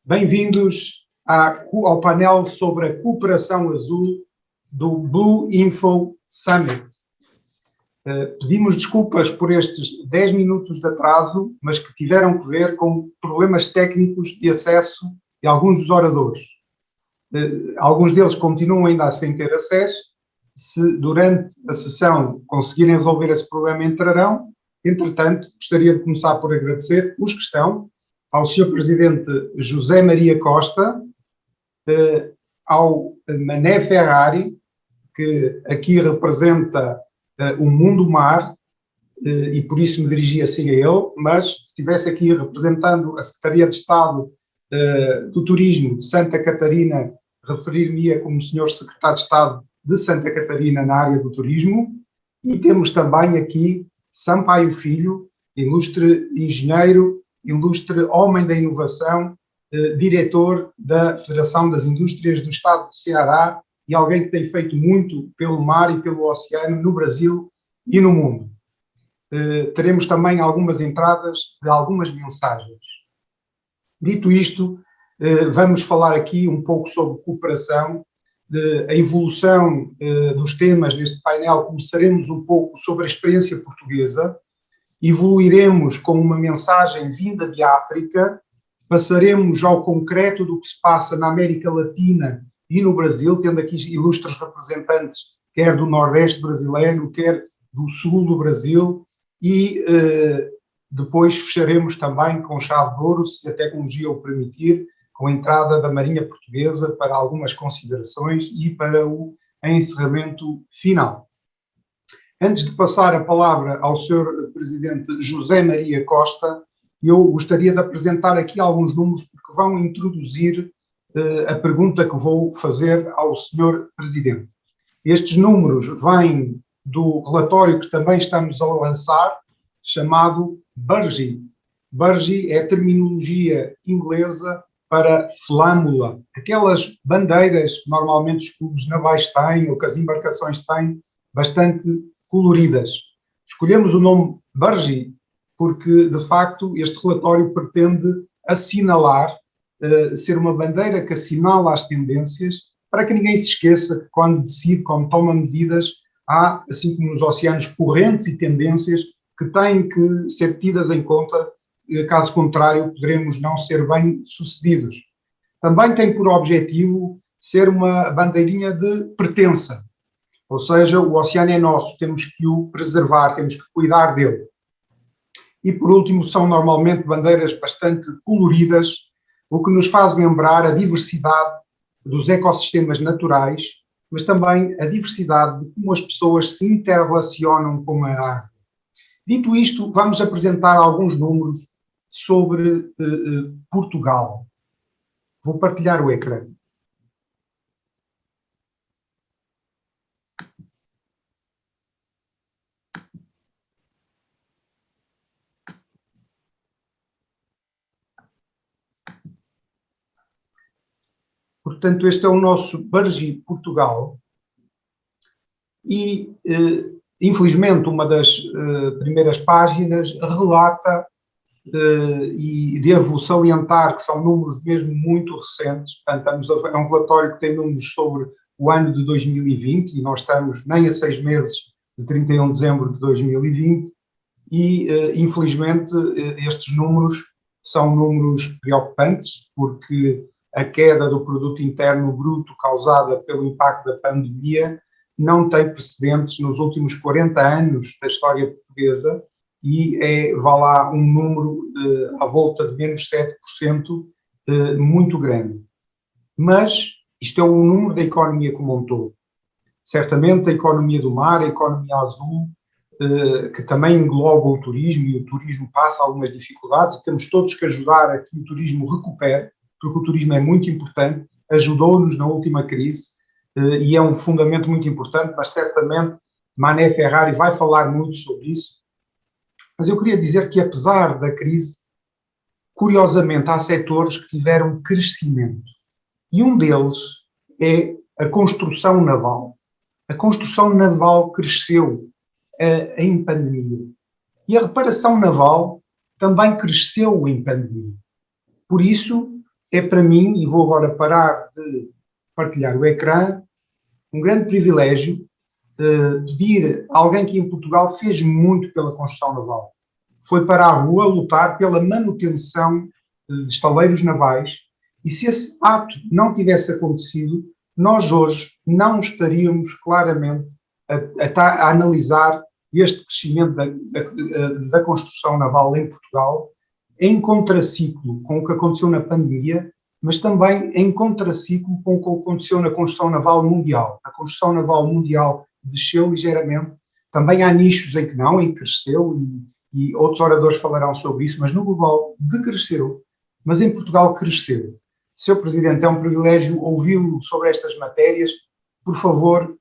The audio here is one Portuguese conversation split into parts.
Bem-vindos ao painel sobre a cooperação azul do Blue Info Summit. Pedimos desculpas por estes 10 minutos de atraso, mas que tiveram que ver com problemas técnicos de acesso de alguns dos oradores. Alguns deles continuam ainda sem ter acesso. Se durante a sessão conseguirem resolver esse problema, entrarão. Entretanto, gostaria de começar por agradecer os que estão, ao Sr. Presidente José Maria Costa, ao Mané Ferrari, que aqui representa o Mundo Mar, e por isso me dirigi assim a ele, mas se estivesse aqui representando a Secretaria de Estado do Turismo de Santa Catarina, referir-me-ia como Sr. Secretário de Estado de Santa Catarina na área do turismo. E temos também aqui Sampaio Filho, ilustre engenheiro, ilustre homem da inovação, diretor da Federação das Indústrias do Estado do Ceará e alguém que tem feito muito pelo mar e pelo oceano no Brasil e no mundo. Teremos também algumas entradas de algumas mensagens. Dito isto, vamos falar aqui um pouco sobre cooperação, a evolução dos temas neste painel. Começaremos um pouco sobre a experiência portuguesa, evoluiremos com uma mensagem vinda de África, passaremos ao concreto do que se passa na América Latina e no Brasil, tendo aqui ilustres representantes, quer do Nordeste brasileiro, quer do Sul do Brasil, e depois fecharemos também com chave de ouro, se a tecnologia o permitir, com a entrada da Marinha Portuguesa para algumas considerações e para o encerramento final. Antes de passar a palavra ao Sr. Presidente José Maria Costa, eu gostaria de apresentar aqui alguns números que vão introduzir a pergunta que vou fazer ao Sr. Presidente. Estes números vêm do relatório que também estamos a lançar, chamado BURGI. BURGI é a terminologia inglesa para flâmula, aquelas bandeiras que normalmente os clubes navais têm ou que as embarcações têm, bastante coloridas. Escolhemos o nome BURGI porque, de facto, este relatório pretende assinalar, ser uma bandeira que assinala as tendências, para que ninguém se esqueça que quando decide, quando toma medidas, há, assim como nos oceanos, correntes e tendências que têm que ser tidas em conta. Caso contrário, poderemos não ser bem sucedidos. Também tem por objetivo ser uma bandeirinha de pertença, ou seja, o oceano é nosso, temos que o preservar, temos que cuidar dele. E por último, são normalmente bandeiras bastante coloridas, o que nos faz lembrar a diversidade dos ecossistemas naturais, mas também a diversidade de como as pessoas se interrelacionam com a água. Dito isto, vamos apresentar alguns números sobre Portugal. Vou partilhar o ecrã. Portanto, este é o nosso BURGI Portugal e, infelizmente, uma das primeiras páginas relata e devo salientar que são números mesmo muito recentes. Portanto, é um relatório que tem números sobre o ano de 2020 e nós estamos nem a 6 meses de 31 de dezembro de 2020 e, infelizmente, estes números são números preocupantes porque a queda do produto interno bruto causada pelo impacto da pandemia não tem precedentes nos últimos 40 anos da história portuguesa e vá lá um número à volta de menos 7%, muito grande. Mas isto é o número da economia como um todo. Certamente a economia do mar, a economia azul, que também engloba o turismo, e o turismo passa algumas dificuldades e temos todos que ajudar a que o turismo recupere, porque o turismo é muito importante, ajudou-nos na última crise e é um fundamento muito importante, mas certamente Mané Ferrari vai falar muito sobre isso. Mas eu queria dizer que, apesar da crise, curiosamente há setores que tiveram crescimento e um deles é a construção naval. A construção naval cresceu em pandemia e a reparação naval também cresceu em pandemia. Por isso, é para mim, e vou agora parar de partilhar o ecrã, um grande privilégio de vir alguém que em Portugal fez muito pela construção naval. Foi para a rua lutar pela manutenção de estaleiros navais, e se esse ato não tivesse acontecido, nós hoje não estaríamos claramente a analisar este crescimento da construção naval em Portugal, em contraciclo com o que aconteceu na pandemia, mas também em contraciclo com o que aconteceu na construção naval mundial. A construção naval mundial desceu ligeiramente, também há nichos em que não, em que cresceu, e outros oradores falarão sobre isso, mas no global decresceu, mas em Portugal cresceu. Sr. Presidente, é um privilégio ouvi-lo sobre estas matérias. Por favor,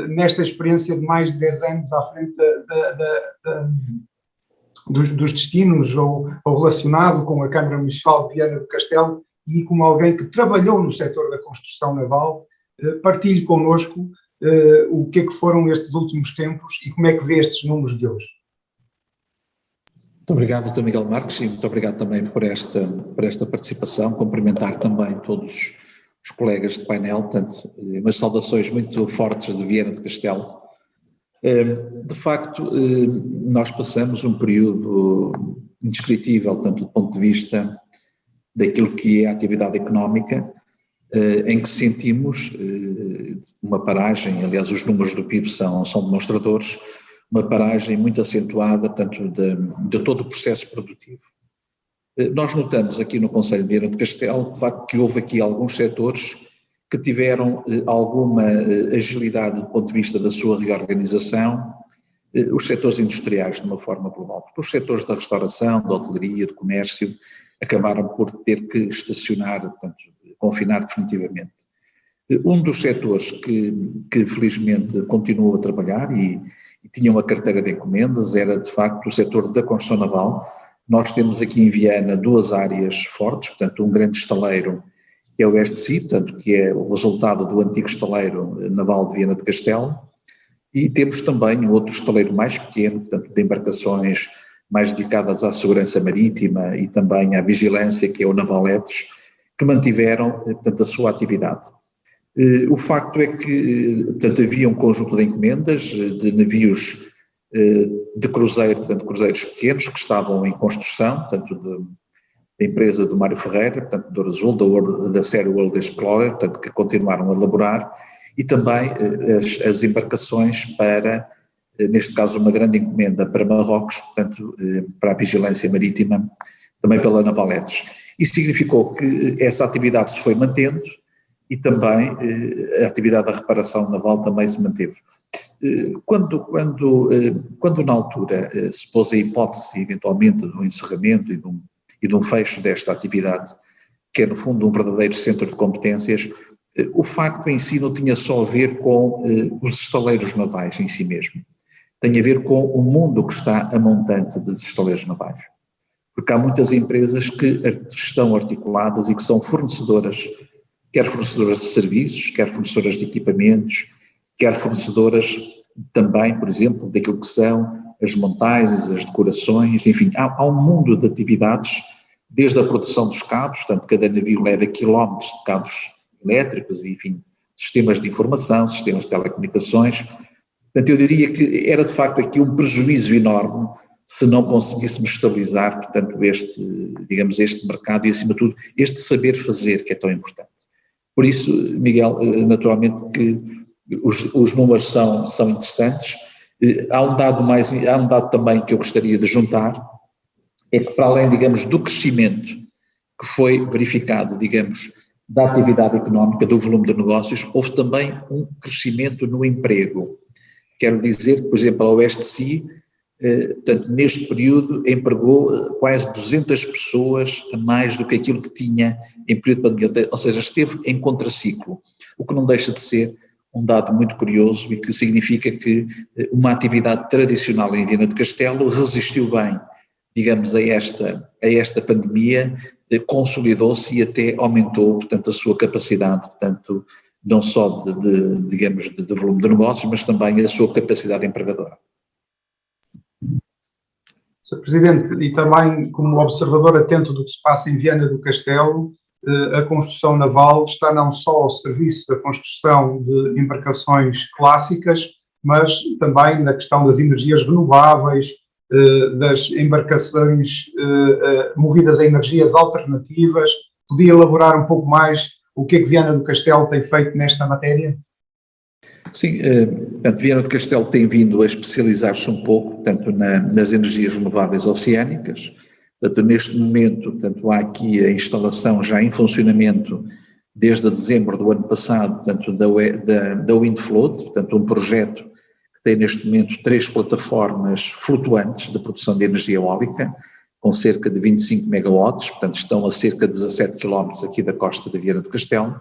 nesta experiência de mais de 10 anos à frente dos destinos ou relacionado com a Câmara Municipal de Viana do Castelo e como alguém que trabalhou no setor da construção naval, partilhe connosco o que é que foram estes últimos tempos e como é que vê estes números de hoje. Muito obrigado, Dr. Miguel Marques, e muito obrigado também por esta participação. Cumprimentar também todos os colegas de painel, portanto, umas saudações muito fortes de Viana do Castelo. De facto, nós passamos um período indescritível, tanto do ponto de vista daquilo que é a atividade económica, em que sentimos uma paragem, aliás os números do PIB são demonstradores, uma paragem muito acentuada, portanto, de todo o processo produtivo. Nós notamos aqui no Conselho de Viana do Castelo, de facto, que houve aqui alguns setores que tiveram alguma agilidade do ponto de vista da sua reorganização, os setores industriais de uma forma global, porque os setores da restauração, da hotelaria, do comércio, acabaram por ter que estacionar, portanto, confinar definitivamente. Um dos setores que felizmente continuou a trabalhar e tinha uma carteira de encomendas era de facto o setor da construção naval. Nós temos aqui em Viana duas áreas fortes, portanto um grande estaleiro que é o STC, portanto que é o resultado do antigo estaleiro naval de Viana do Castelo, e temos também um outro estaleiro mais pequeno, portanto de embarcações mais dedicadas à segurança marítima e também à vigilância, que é o Naval Leves, que mantiveram, portanto, a sua atividade. O facto é que, portanto, havia um conjunto de encomendas de navios de cruzeiro, portanto, cruzeiros pequenos que estavam em construção, portanto, da empresa do Mário Ferreira, portanto, do Azul, da série World Explorer, portanto, que continuaram a elaborar, e também as embarcações para, neste caso, uma grande encomenda para Marrocos, portanto, para a vigilância marítima, também pela Navaletes. Isso significou que essa atividade se foi mantendo e também a atividade da reparação naval também se manteve. Quando na altura se pôs a hipótese, eventualmente, do encerramento e de um fecho desta atividade, que é, no fundo, um verdadeiro centro de competências, o facto em si não tinha só a ver com os estaleiros navais em si mesmo, tem a ver com o mundo que está a montante dos estaleiros navais. Porque há muitas empresas que estão articuladas e que são fornecedoras, quer fornecedoras de serviços, quer fornecedoras de equipamentos, quer fornecedoras também, por exemplo, daquilo que são as montagens, as decorações, enfim, há um mundo de atividades, desde a produção dos cabos, portanto cada navio leva quilómetros de cabos elétricos, enfim, sistemas de informação, sistemas de telecomunicações. Portanto, eu diria que era de facto aqui um prejuízo enorme se não conseguíssemos estabilizar, portanto, este mercado e, acima de tudo, este saber fazer que é tão importante. Por isso, Miguel, naturalmente que os números são interessantes. Há um dado também que eu gostaria de juntar, é que para além, digamos, do crescimento que foi verificado, digamos, da atividade económica, do volume de negócios, houve também um crescimento no emprego. Quero dizer que, por exemplo, a OSTC, portanto, neste período empregou quase 200 pessoas a mais do que aquilo que tinha em período de pandemia, ou seja, esteve em contraciclo, o que não deixa de ser um dado muito curioso e que significa que uma atividade tradicional em Viana do Castelo resistiu bem, digamos, a esta pandemia, consolidou-se e até aumentou, portanto, a sua capacidade, portanto, não só de volume de negócios, mas também a sua capacidade empregadora. Sr. Presidente, e também como observador atento do que se passa em Viana do Castelo, a construção naval está não só ao serviço da construção de embarcações clássicas, mas também na questão das energias renováveis, das embarcações movidas a energias alternativas. Podia elaborar um pouco mais o que é que Viana do Castelo tem feito nesta matéria? Sim, portanto, Viana do Castelo tem vindo a especializar-se um pouco, tanto nas energias renováveis oceânicas. Portanto, neste momento, portanto, há aqui a instalação já em funcionamento desde dezembro do ano passado, portanto, da Windfloat, portanto, um projeto que tem neste momento 3 plataformas flutuantes de produção de energia eólica, com cerca de 25 megawatts, portanto, estão a cerca de 17 quilómetros aqui da costa de Viana do Castelo.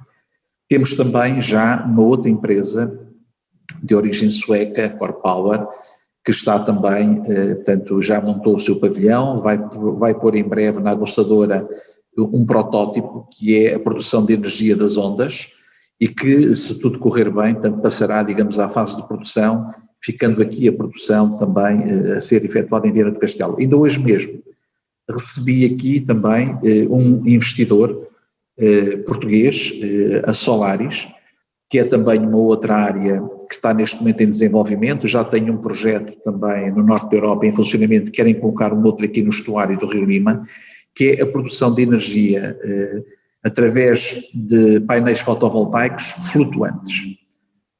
Temos também já uma outra empresa de origem sueca, a Core Power, que está também, portanto, já montou o seu pavilhão, vai pôr em breve na aguçadora um protótipo que é a produção de energia das ondas e que, se tudo correr bem, portanto, passará, digamos, à fase de produção, ficando aqui a produção também a ser efetuada em Viana do Castelo. Ainda hoje mesmo recebi aqui também um investidor português, a Solaris, que é também uma outra área que está neste momento em desenvolvimento, já tem um projeto também no norte da Europa em funcionamento, querem colocar um outro aqui no estuário do Rio Lima, que é a produção de energia através de painéis fotovoltaicos flutuantes.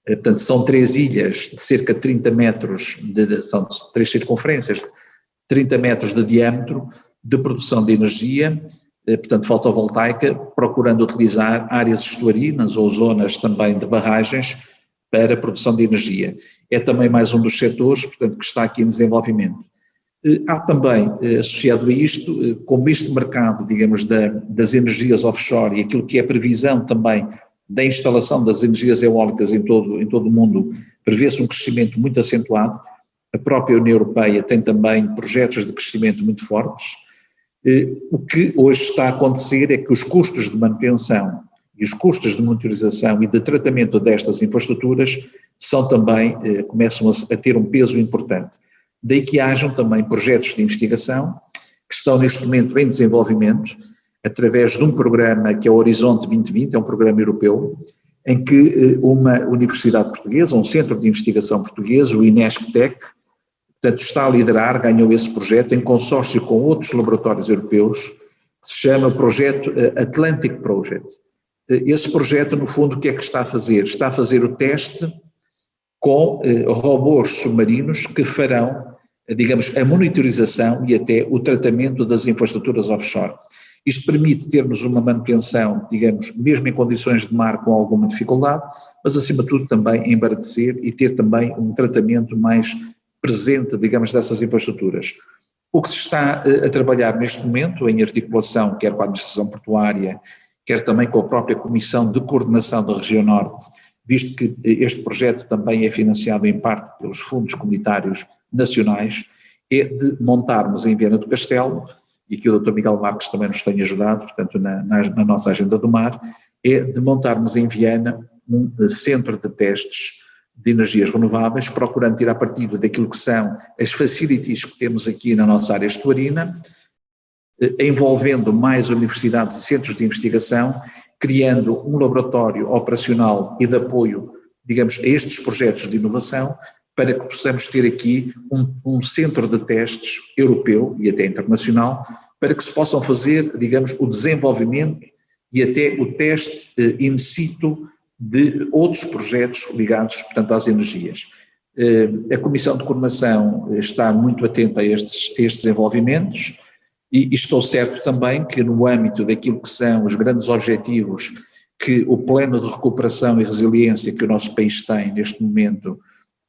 Portanto, são 3 ilhas de cerca de 30 metros, são 3 circunferências, 30 metros de diâmetro de produção de energia, portanto fotovoltaica, procurando utilizar áreas estuarinas ou zonas também de barragens para a produção de energia. É também mais um dos setores, portanto, que está aqui em desenvolvimento. Há também, associado a isto, como este mercado, digamos, das energias offshore e aquilo que é a previsão também da instalação das energias eólicas em todo o mundo, prevê-se um crescimento muito acentuado. A própria União Europeia tem também projetos de crescimento muito fortes. O que hoje está a acontecer é que os custos de manutenção e os custos de monitorização e de tratamento destas infraestruturas são também, começam a ter um peso importante. Daí que hajam também projetos de investigação que estão neste momento em desenvolvimento, através de um programa que é o Horizonte 2020, é um programa europeu, em que uma universidade portuguesa, um centro de investigação português, o INESC-TEC, portanto, está a liderar, ganhou esse projeto em consórcio com outros laboratórios europeus, que se chama o projeto Atlantic Project. Esse projeto, no fundo, o que é que está a fazer? Está a fazer o teste com robôs submarinos que farão, digamos, a monitorização e até o tratamento das infraestruturas offshore. Isto permite termos uma manutenção, digamos, mesmo em condições de mar com alguma dificuldade, mas acima de tudo também embaratecer e ter também um tratamento mais presente, digamos, dessas infraestruturas. O que se está a trabalhar neste momento, em articulação, quer com a administração portuária, quer também com a própria Comissão de Coordenação da Região Norte, visto que este projeto também é financiado em parte pelos fundos comunitários nacionais, é de montarmos em Viana do Castelo, e que o Dr. Miguel Marques também nos tem ajudado, portanto, na nossa agenda do mar, é de montarmos em Viana um centro de testes de energias renováveis, procurando tirar partido daquilo que são as facilities que temos aqui na nossa área estuarina, envolvendo mais universidades e centros de investigação, criando um laboratório operacional e de apoio, digamos, a estes projetos de inovação, para que possamos ter aqui um centro de testes europeu e até internacional, para que se possam fazer, digamos, o desenvolvimento e até o teste in situ de outros projetos ligados, portanto, às energias. A Comissão de Coordenação está muito atenta a estes desenvolvimentos e estou certo também que no âmbito daquilo que são os grandes objetivos que o Plano de Recuperação e Resiliência que o nosso país tem neste momento,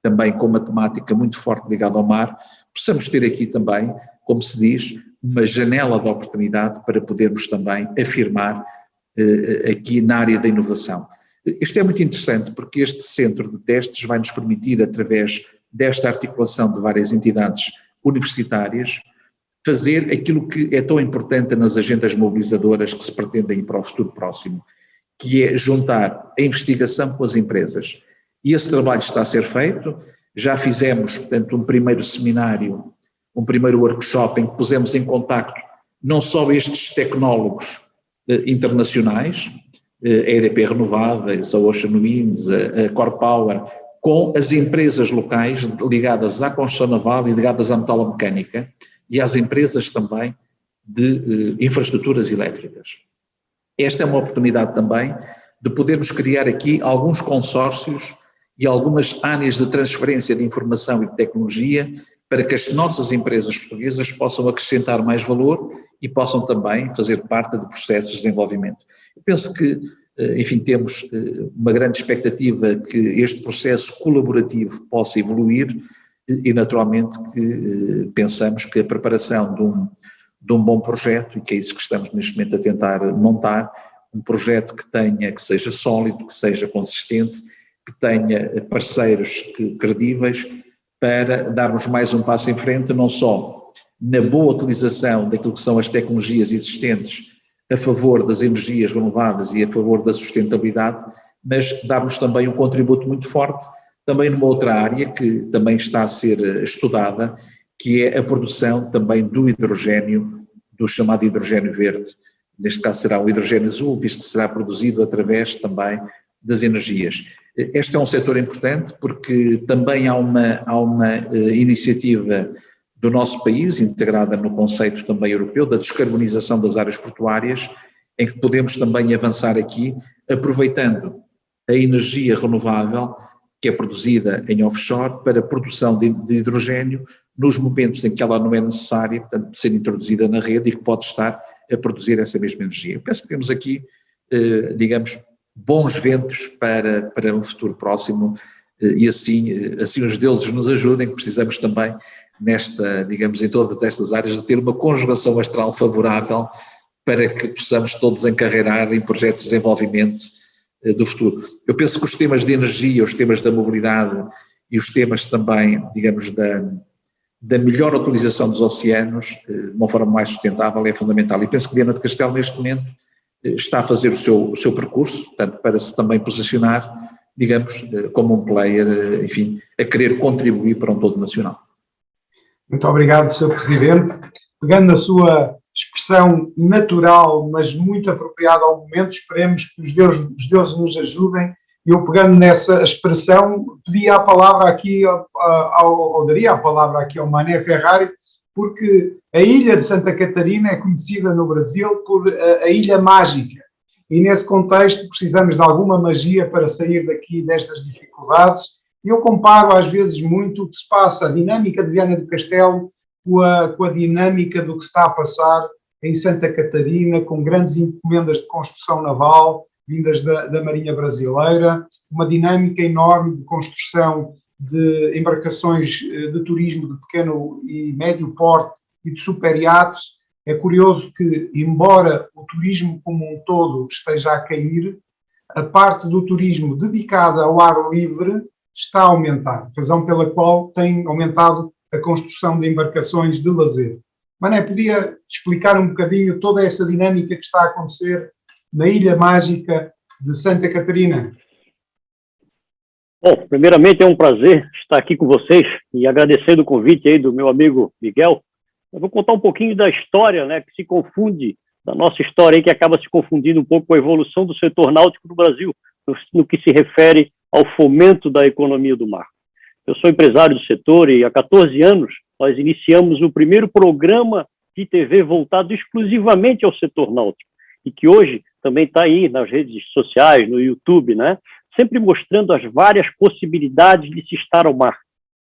também com uma temática muito forte ligada ao mar, possamos ter aqui também, como se diz, uma janela de oportunidade para podermos também afirmar aqui na área da inovação. Isto é muito interessante porque este centro de testes vai nos permitir, através desta articulação de várias entidades universitárias, fazer aquilo que é tão importante nas agendas mobilizadoras que se pretendem para o futuro próximo, que é juntar a investigação com as empresas. E esse trabalho está a ser feito, já fizemos, portanto, um primeiro seminário, um primeiro workshop em que pusemos em contacto não só estes tecnólogos internacionais, a EDP Renováveis, a Ocean Winds, a Core Power, com as empresas locais ligadas à construção naval e ligadas à metalomecânica e às empresas também de infraestruturas elétricas. Esta é uma oportunidade também de podermos criar aqui alguns consórcios e algumas áreas de transferência de informação e de tecnologia para que as nossas empresas portuguesas possam acrescentar mais valor e possam também fazer parte de processos de desenvolvimento. Eu penso que, enfim, temos uma grande expectativa que este processo colaborativo possa evoluir e naturalmente que pensamos que a preparação de um bom projeto, e que é isso que estamos neste momento a tentar montar, um projeto que seja sólido, que seja consistente, que tenha parceiros credíveis, para darmos mais um passo em frente, não só na boa utilização daquilo que são as tecnologias existentes a favor das energias renováveis e a favor da sustentabilidade, mas darmos também um contributo muito forte, também numa outra área que também está a ser estudada, que é a produção também do hidrogénio, do chamado hidrogénio verde. Neste caso será o hidrogénio azul, visto que será produzido através também das energias. Este é um setor importante porque também há uma iniciativa do nosso país, integrada no conceito também europeu, da descarbonização das áreas portuárias, em que podemos também avançar aqui, aproveitando a energia renovável que é produzida em offshore para a produção de hidrogénio nos momentos em que ela não é necessária, portanto, de ser introduzida na rede e que pode estar a produzir essa mesma energia. Eu penso que temos aqui, digamos, bons ventos para um futuro próximo e assim os deuses nos ajudem, que precisamos também digamos, em todas estas áreas de ter uma conjugação astral favorável para que possamos todos encarreirar em projetos de desenvolvimento do futuro. Eu penso que os temas de energia, os temas da mobilidade e os temas também, digamos, da melhor utilização dos oceanos de uma forma mais sustentável é fundamental. E penso que Viana do Castelo, neste momento, está a fazer o seu percurso, portanto, para se também posicionar, digamos, como um player, enfim, a querer contribuir para um todo nacional. Muito obrigado, Sr. Presidente. Pegando na sua expressão natural, mas muito apropriada ao momento, esperemos que os deuses nos ajudem. Eu, pegando nessa expressão, pedia a palavra aqui, daria a palavra aqui ao Mané Ferrari, porque a ilha de Santa Catarina é conhecida no Brasil por a Ilha Mágica. E nesse contexto precisamos de alguma magia para sair daqui destas dificuldades. Eu comparo às vezes muito o que se passa, a dinâmica de Viana do Castelo com a dinâmica do que está a passar em Santa Catarina, com grandes encomendas de construção naval vindas da Marinha Brasileira, uma dinâmica enorme de construção de embarcações de turismo de pequeno e médio porte e de superiates. É curioso que, embora o turismo como um todo esteja a cair, a parte do turismo dedicada ao ar livre está a aumentar, razão pela qual tem aumentado a construção de embarcações de lazer. Mané, podia explicar um bocadinho toda essa dinâmica que está a acontecer na Ilha Mágica de Santa Catarina? Bom, primeiramente é um prazer estar aqui com vocês e agradecendo o convite aí do meu amigo Miguel. Eu vou contar um pouquinho da história, né, que se confunde, da nossa história aí, que acaba se confundindo um pouco com a evolução do setor náutico no Brasil, no que se refere ao fomento da economia do mar. Eu sou empresário do setor e há 14 anos nós iniciamos o primeiro programa de TV voltado exclusivamente ao setor náutico e que hoje também está aí nas redes sociais, no YouTube, né? Sempre mostrando as várias possibilidades de se estar ao mar.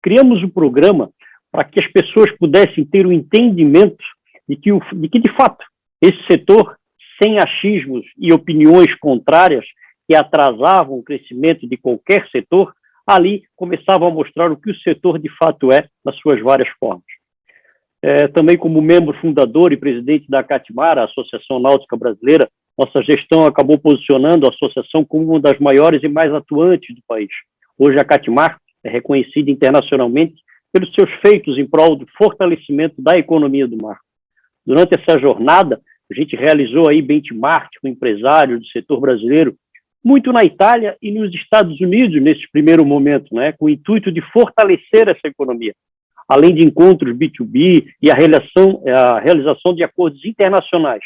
Criamos um programa para que as pessoas pudessem ter o entendimento de que, de fato, esse setor, sem achismos e opiniões contrárias que atrasavam o crescimento de qualquer setor, ali começava a mostrar o que o setor de fato é, nas suas várias formas. Também como membro fundador e presidente da CATMAR, a Associação Náutica Brasileira, nossa gestão acabou posicionando a associação como uma das maiores e mais atuantes do país. Hoje a CATMAR é reconhecida internacionalmente pelos seus feitos em prol do fortalecimento da economia do mar. Durante essa jornada, a gente realizou aí benchmark com empresários do setor brasileiro, muito na Itália e nos Estados Unidos nesse primeiro momento, né, com o intuito de fortalecer essa economia, além de encontros B2B e a realização de acordos internacionais.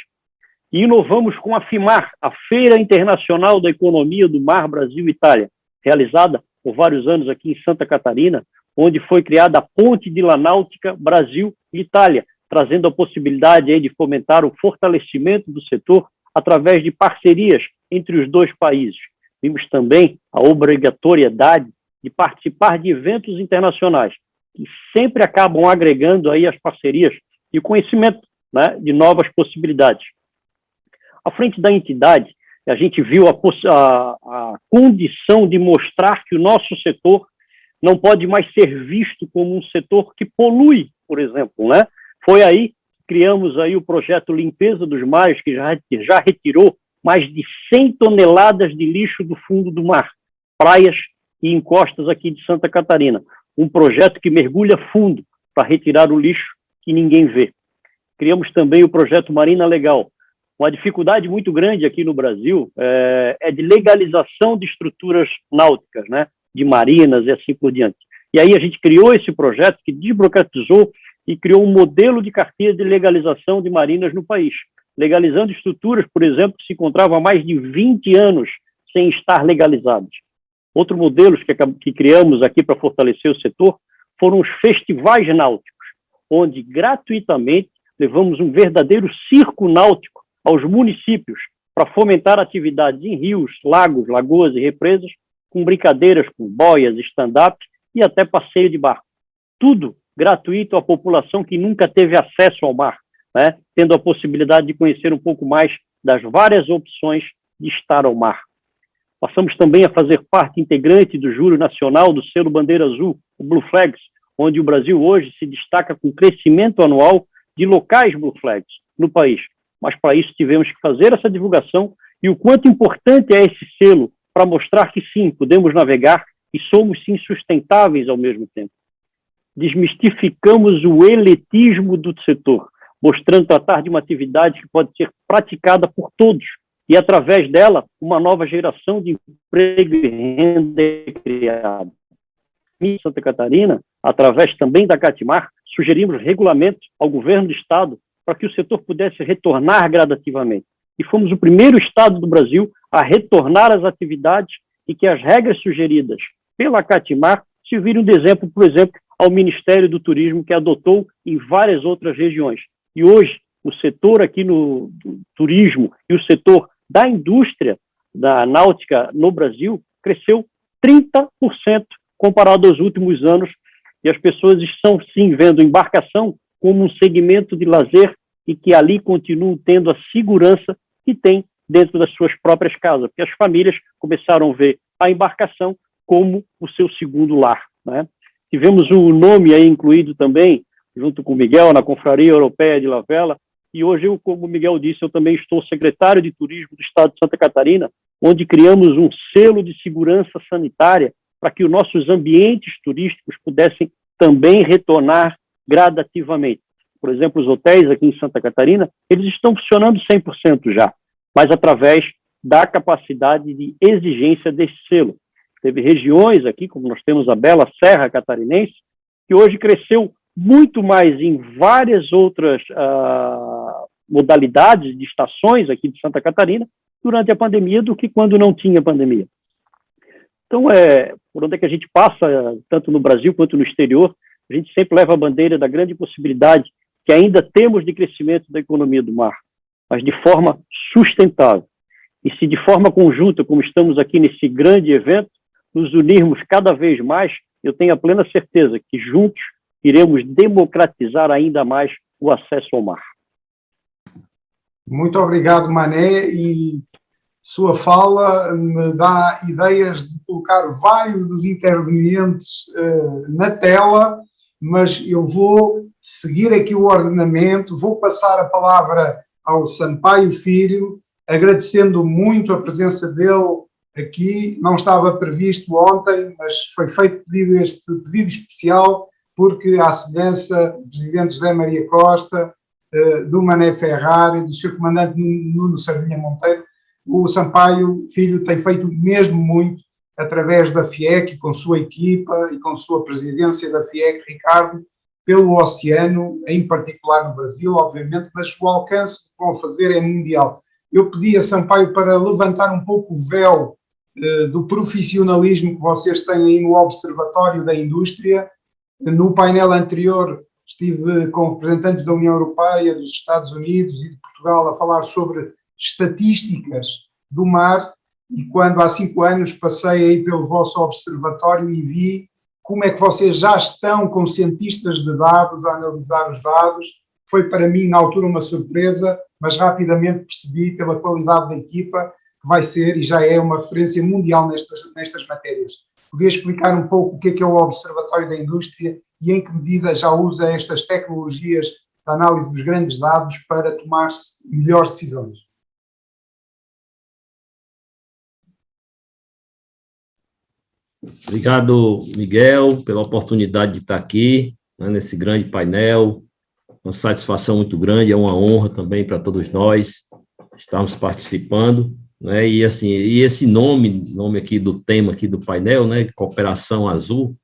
E inovamos com a FIMAR, a Feira Internacional da Economia do Mar Brasil-Itália, realizada por vários anos aqui em Santa Catarina, onde foi criada a Ponte de La Náutica Brasil-Itália, trazendo a possibilidade aí de fomentar o fortalecimento do setor através de parcerias entre os dois países. Vimos também a obrigatoriedade de participar de eventos internacionais, que sempre acabam agregando aí as parcerias e o conhecimento, né, de novas possibilidades. À frente da entidade, a gente viu a condição de mostrar que o nosso setor não pode mais ser visto como um setor que polui, por exemplo, né? Foi aí que criamos aí o projeto Limpeza dos Mares, que já retirou mais de 100 toneladas de lixo do fundo do mar, praias e encostas aqui de Santa Catarina. Um projeto que mergulha fundo para retirar o lixo que ninguém vê. Criamos também o projeto Marina Legal. Uma dificuldade muito grande aqui no Brasil é de legalização de estruturas náuticas, né? De marinas e assim por diante. E aí a gente criou esse projeto que desburocratizou e criou um modelo de carteira de legalização de marinas no país, legalizando estruturas, por exemplo, que se encontravam há mais de 20 anos sem estar legalizadas. Outro modelo que criamos aqui para fortalecer o setor foram os festivais náuticos, onde gratuitamente levamos um verdadeiro circo náutico aos municípios para fomentar atividades em rios, lagos, lagoas e represas, com brincadeiras com boias, stand-up e até passeio de barco. Tudo gratuito à população que nunca teve acesso ao mar, né? Tendo a possibilidade de conhecer um pouco mais das várias opções de estar ao mar. Passamos também a fazer parte integrante do Júri Nacional do Selo Bandeira Azul, o Blue Flags, onde o Brasil hoje se destaca com crescimento anual de locais Blue Flags no país. Mas para isso tivemos que fazer essa divulgação e o quanto importante é esse selo para mostrar que sim, podemos navegar e somos sim sustentáveis ao mesmo tempo. Desmistificamos o elitismo do setor, mostrando tratar de uma atividade que pode ser praticada por todos e, através dela, uma nova geração de emprego e renda é criada. Em Santa Catarina, através também da Catimar, sugerimos regulamento ao governo do estado para que o setor pudesse retornar gradativamente. E fomos o primeiro estado do Brasil a retornar às atividades e que as regras sugeridas pela Catimar serviram de exemplo, por exemplo, ao Ministério do Turismo, que adotou em várias outras regiões. E hoje, o setor aqui no turismo e o setor da indústria da náutica no Brasil cresceu 30% comparado aos últimos anos, e as pessoas estão, sim, vendo embarcação como um segmento de lazer e que ali continuam tendo a segurança que tem dentro das suas próprias casas, porque as famílias começaram a ver a embarcação como o seu segundo lar, né? Tivemos o nome aí incluído também, junto com o Miguel, na Confraria Europeia de La Vela, e hoje, como o Miguel disse, eu também estou secretário de Turismo do Estado de Santa Catarina, onde criamos um selo de segurança sanitária para que os nossos ambientes turísticos pudessem também retornar gradativamente. Por exemplo, os hotéis aqui em Santa Catarina, eles estão funcionando 100% já, mas através da capacidade de exigência desse selo. Teve regiões aqui, como nós temos a bela Serra Catarinense, que hoje cresceu muito mais em várias outras modalidades de estações aqui de Santa Catarina durante a pandemia do que quando não tinha pandemia. Então, por onde é que a gente passa, tanto no Brasil quanto no exterior, a gente sempre leva a bandeira da grande possibilidade que ainda temos de crescimento da economia do mar, mas de forma sustentável. E se de forma conjunta, como estamos aqui nesse grande evento, nos unirmos cada vez mais, eu tenho a plena certeza que juntos iremos democratizar ainda mais o acesso ao mar. Muito obrigado, Mané, e sua fala me dá ideias de colocar vários dos intervenientes na tela, mas eu vou seguir aqui o ordenamento, vou passar a palavra ao Sampaio Filho, agradecendo muito a presença dele aqui. Não estava previsto ontem, mas foi feito este pedido especial, porque, à semelhança do Presidente José Maria Costa, do Mané Ferrari, do Sr. Comandante Nuno Sardinha Monteiro, o Sampaio Filho tem feito mesmo muito através da FIEC, com sua equipa e com sua presidência da FIEC, Ricardo, pelo oceano, em particular no Brasil, obviamente, mas o alcance que vão fazer é mundial. Eu pedi a Sampaio para levantar um pouco o véu do profissionalismo que vocês têm aí no Observatório da Indústria. No painel anterior estive com representantes da União Europeia, dos Estados Unidos e de Portugal a falar sobre estatísticas do mar, e quando há 5 anos passei aí pelo vosso observatório e vi como é que vocês já estão com cientistas de dados a analisar os dados. Foi para mim na altura uma surpresa, mas rapidamente percebi pela qualidade da equipa que vai ser e já é uma referência mundial nestas matérias. Podia explicar um pouco o que é o Observatório da Indústria e em que medida já usa estas tecnologias de análise dos grandes dados para tomar-se melhores decisões? Obrigado, Miguel, pela oportunidade de estar aqui, né, nesse grande painel. Uma satisfação muito grande, é uma honra também para todos nós estarmos participando, né? E assim, e esse nome aqui do tema aqui do painel, né, Cooperação Azul,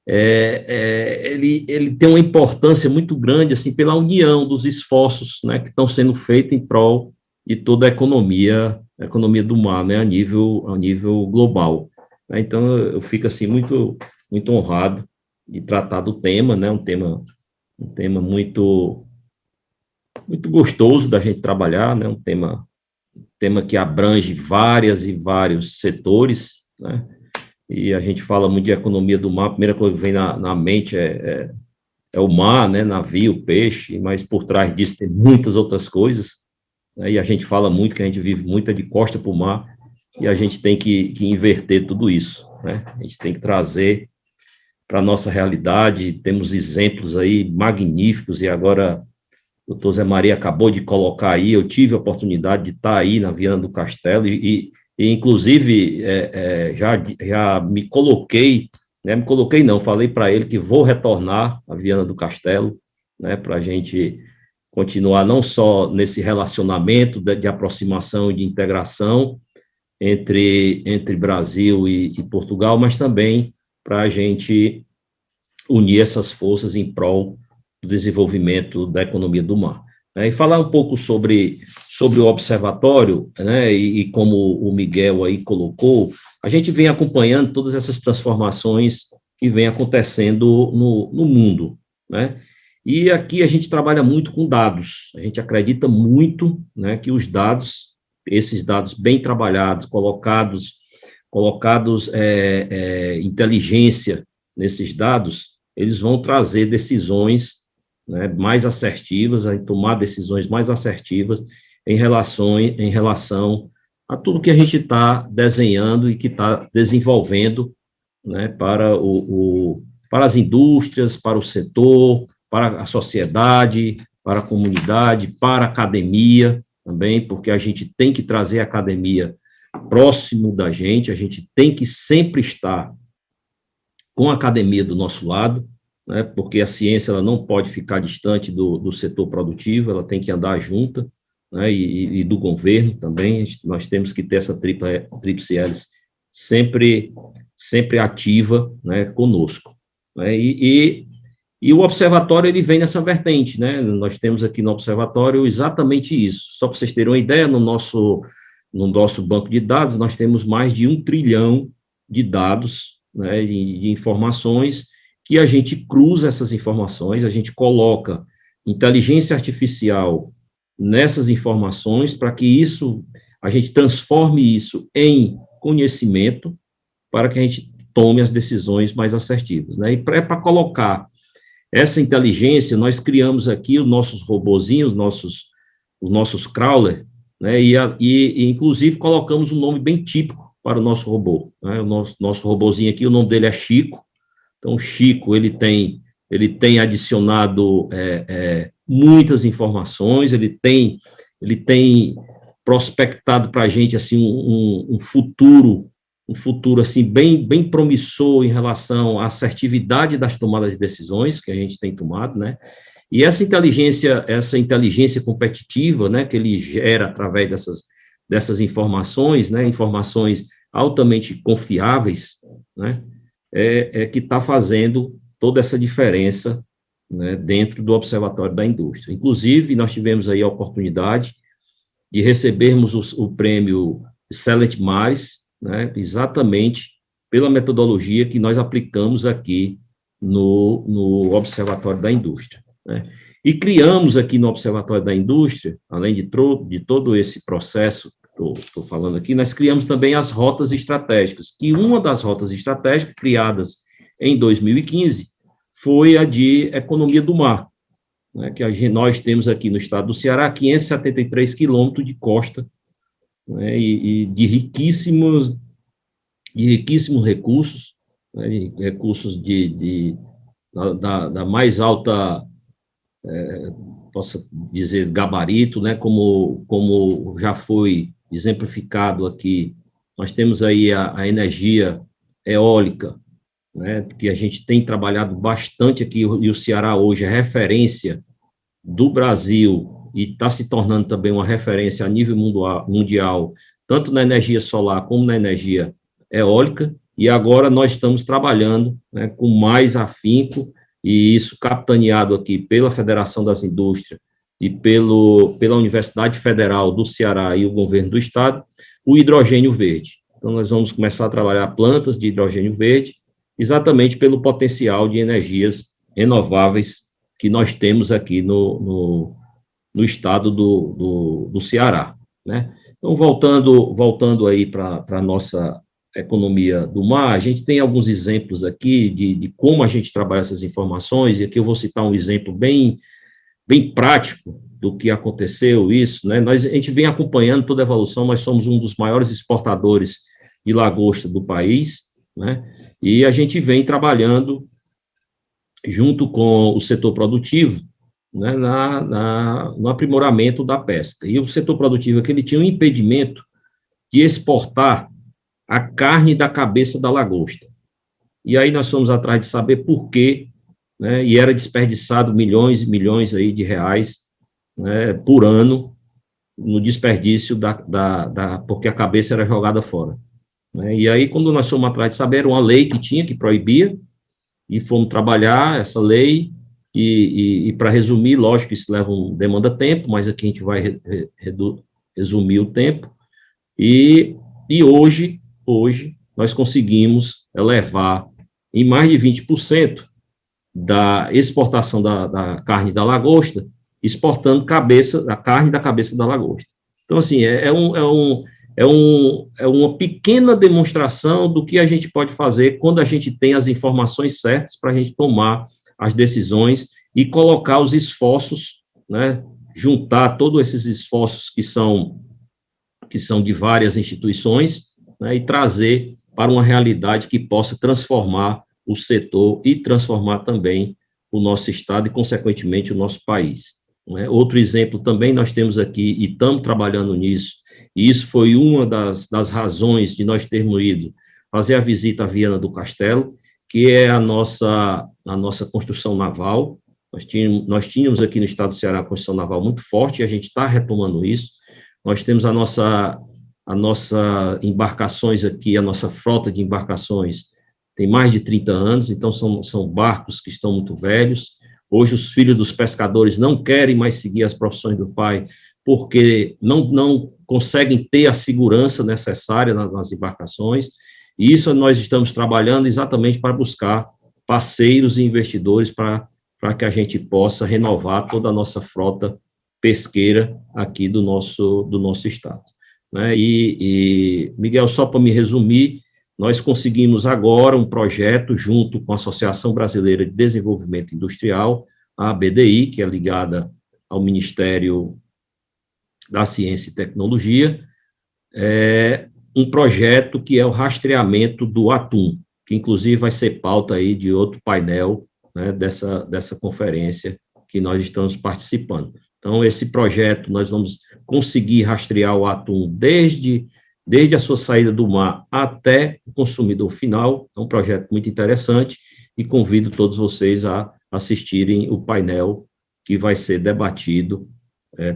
ele tem uma importância muito grande assim pela união dos esforços, né, que estão sendo feitos em prol de toda a economia do mar, né, a nível global. Então, eu fico assim muito honrado de tratar do tema, né? Um tema muito gostoso da gente trabalhar, né? Um tema que abrange vários setores, né? E a gente fala muito de economia do mar. A primeira coisa que vem na mente é o mar, né? Navio, peixe, mas por trás disso tem muitas outras coisas, né? E a gente fala muito que a gente vive muito de costa para o mar. E a gente tem que inverter tudo isso, né? A gente tem que trazer para a nossa realidade. Temos exemplos aí magníficos, e agora o doutor Zé Maria acabou de colocar aí, eu tive a oportunidade de estar aí na Viana do Castelo, e inclusive, já me coloquei, né? Me coloquei não, falei para ele que vou retornar à Viana do Castelo, né? Para a gente continuar não só nesse relacionamento de aproximação e de integração, entre Brasil e Portugal, mas também para a gente unir essas forças em prol do desenvolvimento da economia do mar. E falar um pouco sobre o observatório, né, e como o Miguel aí colocou, a gente vem acompanhando todas essas transformações que vêm acontecendo no mundo, né? E aqui a gente trabalha muito com dados, a gente acredita muito, né, que os dados, esses dados bem trabalhados, colocados inteligência nesses dados, eles vão trazer decisões, né, mais assertivas, a tomar decisões mais assertivas em relação a tudo que a gente está desenhando e que está desenvolvendo, né, para as indústrias, para o setor, para a sociedade, para a comunidade, para a academia também, porque a gente tem que trazer a academia próximo da gente, a gente tem que sempre estar com a academia do nosso lado, né, porque a ciência ela não pode ficar distante do setor produtivo, ela tem que andar junta, né, e do governo também. Nós temos que ter essa tríplice hélice sempre ativa, né, conosco, né, e o observatório ele vem nessa vertente, né? Nós temos aqui no observatório exatamente isso. Só para vocês terem uma ideia, no nosso banco de dados nós temos mais de 1 trilhão de dados, né, de informações, que a gente cruza essas informações, a gente coloca inteligência artificial nessas informações para que a gente transforme isso em conhecimento para que a gente tome as decisões mais assertivas, né? E para colocar essa inteligência, nós criamos aqui os nossos robozinhos, os nossos crawler, né? E inclusive colocamos um nome bem típico para o nosso robô, né? O nosso robozinho aqui, o nome dele é Chico. Então, o Chico, ele tem adicionado muitas informações, ele tem prospectado para a gente assim um futuro assim bem promissor em relação à assertividade das tomadas de decisões que a gente tem tomado, né? E essa inteligência competitiva, né, que ele gera através dessas informações, né, informações altamente confiáveis, né, que está fazendo toda essa diferença né, dentro do Observatório da Indústria. Inclusive, nós tivemos aí a oportunidade de recebermos o prêmio Excelente Mais, né, exatamente pela metodologia que nós aplicamos aqui no Observatório da Indústria, né. E criamos aqui no Observatório da Indústria, além de todo esse processo que estou falando aqui, nós criamos também as rotas estratégicas, que uma das rotas estratégicas criadas em 2015 foi a de economia do mar, né, que nós temos aqui no estado do Ceará 573 quilômetros de costa, né, e de riquíssimos recursos, né, recursos da mais alta, posso dizer, gabarito, né, como já foi exemplificado aqui. Nós temos aí a energia eólica, né, que a gente tem trabalhado bastante aqui, e o Ceará hoje é referência do Brasil e está se tornando também uma referência a nível mundial, tanto na energia solar como na energia eólica, e agora nós estamos trabalhando, né, com mais afinco, e isso capitaneado aqui pela Federação das Indústrias e pela Universidade Federal do Ceará e o governo do estado, o hidrogênio verde. Então, nós vamos começar a trabalhar plantas de hidrogênio verde, exatamente pelo potencial de energias renováveis que nós temos aqui no estado do Ceará, né? Então, voltando aí para a nossa economia do mar, a gente tem alguns exemplos aqui de como a gente trabalha essas informações, e aqui eu vou citar um exemplo bem prático do que aconteceu isso, né? A gente vem acompanhando toda a evolução, nós somos um dos maiores exportadores de lagosta do país, né? E a gente vem trabalhando junto com o setor produtivo, né, no aprimoramento da pesca. E o setor produtivo aqui, ele tinha um impedimento de exportar a carne da cabeça da lagosta. E aí nós fomos atrás de saber por quê, né, e era desperdiçado milhões e milhões aí de reais, né, por ano no desperdício porque a cabeça era jogada fora, né. E aí, quando nós fomos atrás de saber, era uma lei que proibia, e fomos trabalhar essa lei, e para resumir, lógico que isso demanda tempo, mas aqui a gente vai resumir o tempo, e hoje nós conseguimos elevar em mais de 20% da exportação da carne da lagosta, exportando a carne da cabeça da lagosta. Então, assim, é uma pequena demonstração do que a gente pode fazer quando a gente tem as informações certas para a gente tomar as decisões e colocar os esforços, né, juntar todos esses esforços que são de várias instituições, né, e trazer para uma realidade que possa transformar o setor e transformar também o nosso estado e, consequentemente, o nosso país, né. Outro exemplo também nós temos aqui, e estamos trabalhando nisso, e isso foi uma das razões de nós termos ido fazer a visita à Viana do Castelo, que é a nossa construção naval. Nós tínhamos aqui no estado do Ceará a construção naval muito forte, e a gente está retomando isso. Nós temos a nossa embarcações aqui, a nossa frota de embarcações tem mais de 30 anos, então são barcos que estão muito velhos. Hoje os filhos dos pescadores não querem mais seguir as profissões do pai, porque não conseguem ter a segurança necessária nas embarcações, e isso nós estamos trabalhando exatamente para buscar parceiros e investidores para que a gente possa renovar toda a nossa frota pesqueira aqui do nosso estado, né? E Miguel, só para me resumir, nós conseguimos agora um projeto junto com a Associação Brasileira de Desenvolvimento Industrial, a ABDI, que é ligada ao Ministério da Ciência e Tecnologia, um projeto que é o rastreamento do atum, que inclusive vai ser pauta aí de outro painel, né, dessa conferência que nós estamos participando. Então, esse projeto, nós vamos conseguir rastrear o atum desde a sua saída do mar até o consumidor final. É um projeto muito interessante, e convido todos vocês a assistirem o painel que vai ser debatido,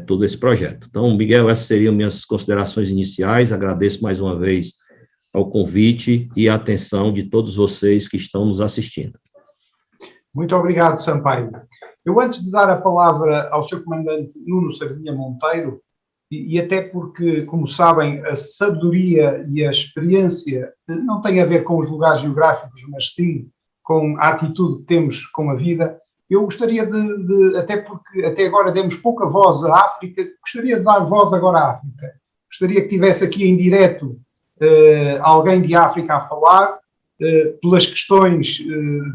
todo esse projeto. Então, Miguel, essas seriam minhas considerações iniciais. Agradeço mais uma vez ao convite e a atenção de todos vocês que estão nos assistindo. Muito obrigado, Sampaio. Eu, antes de dar a palavra ao Sr. Comandante Nuno Sardinha Monteiro, e até porque, como sabem, a sabedoria e a experiência não têm a ver com os lugares geográficos, mas sim com a atitude que temos com a vida, eu gostaria até porque até agora demos pouca voz à África, gostaria de dar voz agora à África. Gostaria que tivesse aqui em direto alguém de África a falar, pelas questões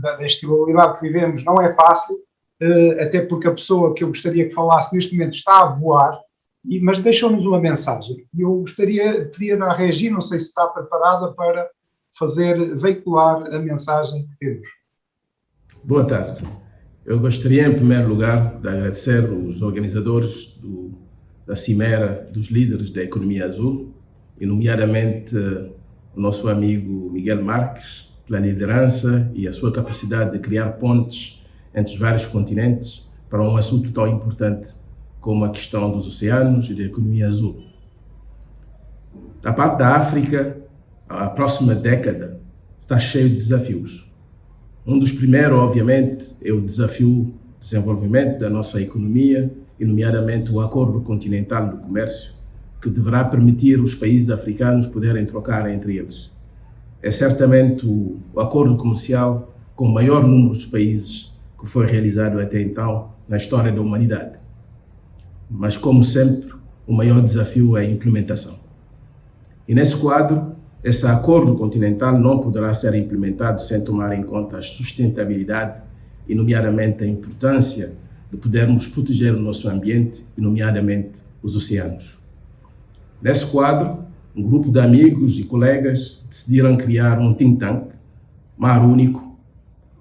da instabilidade que vivemos, não é fácil, até porque a pessoa que eu gostaria que falasse neste momento está a voar, mas deixou-nos uma mensagem. E eu gostaria de pedir à Regi, não sei se está preparada para veicular a mensagem que temos. Boa tarde. Eu gostaria, em primeiro lugar, de agradecer os organizadores da Cimeira dos Líderes da Economia Azul, e nomeadamente o nosso amigo Miguel Marques, pela liderança e a sua capacidade de criar pontes entre os vários continentes para um assunto tão importante como a questão dos oceanos e da economia azul. Da parte da África, a próxima década está cheio de desafios. Um dos primeiros, obviamente, é o desafio de desenvolvimento da nossa economia, e nomeadamente o Acordo Continental do Comércio, que deverá permitir os países africanos poderem trocar entre eles. É certamente o acordo comercial com o maior número de países que foi realizado até então na história da humanidade. Mas, como sempre, o maior desafio é a implementação. E nesse quadro, esse acordo continental não poderá ser implementado sem tomar em conta a sustentabilidade e, nomeadamente, a importância de podermos proteger o nosso ambiente e, nomeadamente, os oceanos. Nesse quadro, um grupo de amigos e colegas decidiram criar um think tank, Mar Único,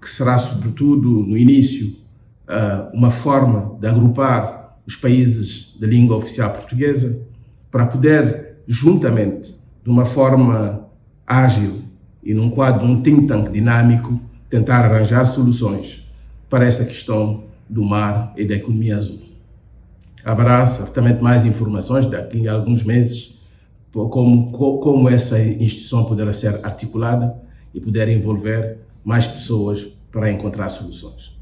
que será, sobretudo, no início, uma forma de agrupar os países de língua oficial portuguesa para poder, juntamente, de uma forma ágil e num quadro, um think tank dinâmico, tentar arranjar soluções para essa questão do mar e da economia azul. Haverá certamente mais informações daqui a alguns meses como essa instituição poderá ser articulada e poder envolver mais pessoas para encontrar soluções.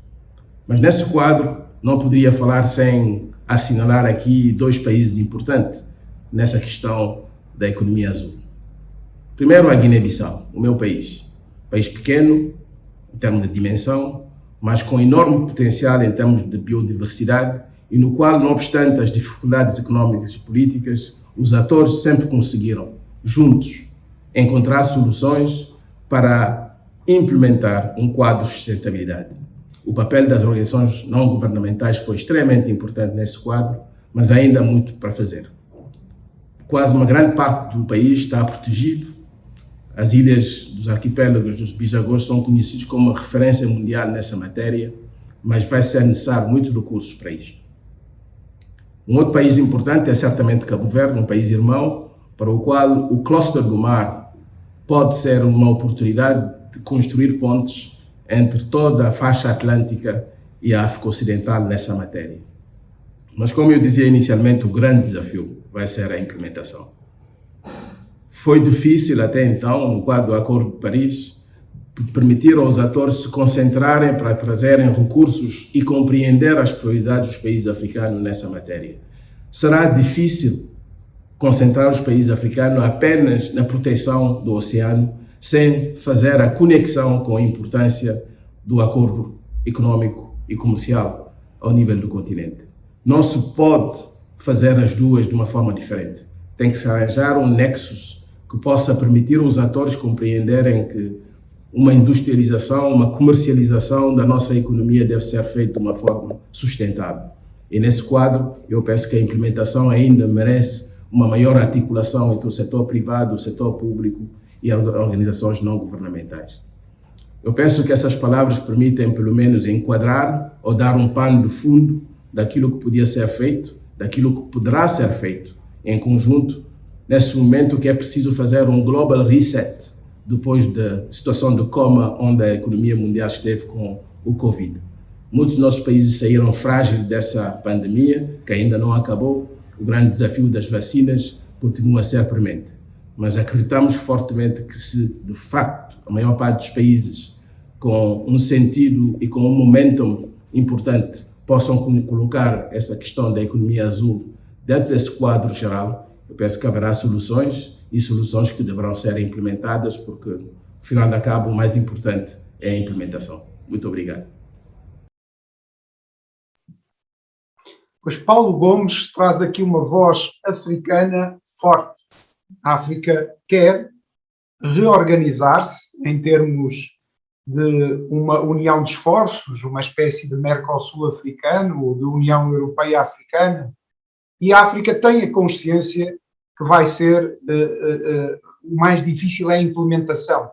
Mas nesse quadro não poderia falar sem assinalar aqui dois países importantes nessa questão da economia azul. Primeiro, a Guiné-Bissau, o meu país. País pequeno, em termos de dimensão, mas com enorme potencial em termos de biodiversidade, e no qual, não obstante as dificuldades econômicas e políticas, os atores sempre conseguiram, juntos, encontrar soluções para implementar um quadro de sustentabilidade. O papel das organizações não governamentais foi extremamente importante nesse quadro, mas ainda há muito para fazer. Quase uma grande parte do país está protegido. As ilhas dos arquipélagos dos Bijagos são conhecidos como uma referência mundial nessa matéria, mas vai ser necessário muitos recursos para isto. Um outro país importante é certamente Cabo Verde, um país irmão, para o qual o cluster do mar pode ser uma oportunidade de construir pontes entre toda a faixa atlântica e a África Ocidental nessa matéria. Mas, como eu dizia inicialmente, o grande desafio vai ser a implementação. Foi difícil até então, no quadro do Acordo de Paris, permitir aos atores se concentrarem para trazerem recursos e compreender as prioridades dos países africanos nessa matéria. Será difícil concentrar os países africanos apenas na proteção do oceano, sem fazer a conexão com a importância do acordo econômico e comercial ao nível do continente. Não se pode fazer as duas de uma forma diferente. Tem que se arranjar um nexus que possa permitir aos atores compreenderem que uma industrialização, uma comercialização da nossa economia deve ser feita de uma forma sustentável. E nesse quadro, eu penso que a implementação ainda merece uma maior articulação entre o setor privado, o setor público e as organizações não governamentais. Eu penso que essas palavras permitem, pelo menos, enquadrar ou dar um pano de fundo daquilo que podia ser feito, daquilo que poderá ser feito em conjunto, nesse momento que é preciso fazer um global reset, depois da situação de coma onde a economia mundial esteve com o Covid. Muitos dos nossos países saíram frágeis dessa pandemia, que ainda não acabou. O grande desafio das vacinas continua a ser premente. Mas acreditamos fortemente que se, de facto, a maior parte dos países com um sentido e com um momentum importante, possam colocar essa questão da economia azul dentro desse quadro geral. Eu penso que haverá soluções e soluções que deverão ser implementadas, porque, no final da cabo, o mais importante é a implementação. Muito obrigado. Pois Paulo Gomes traz aqui uma voz africana forte. A África quer reorganizar-se em termos de uma união de esforços, uma espécie de Mercosul africano ou de União Europeia africana, e a África tem a consciência que vai ser o mais difícil é a implementação.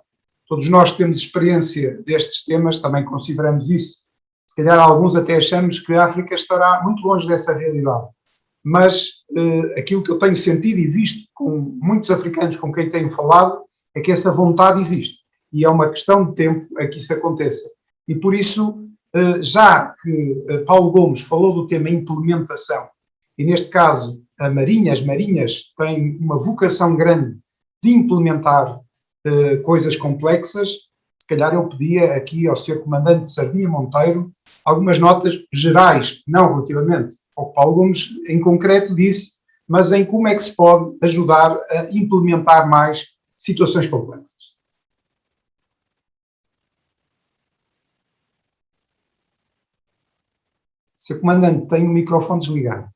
Todos nós temos experiência destes temas, também consideramos isso. Se calhar alguns até achamos que a África estará muito longe dessa realidade. Mas aquilo que eu tenho sentido e visto com muitos africanos com quem tenho falado é que essa vontade existe. E é uma questão de tempo a que isso aconteça. E por isso, já que Paulo Gomes falou do tema implementação, e neste caso as marinhas têm uma vocação grande de implementar coisas complexas, se calhar eu pedia aqui ao Sr. Comandante Sardinha Monteiro algumas notas gerais, não relativamente ao que Paulo Gomes em concreto disse, mas em como é que se pode ajudar a implementar mais situações complexas. Sr. Comandante, tem o microfone desligado.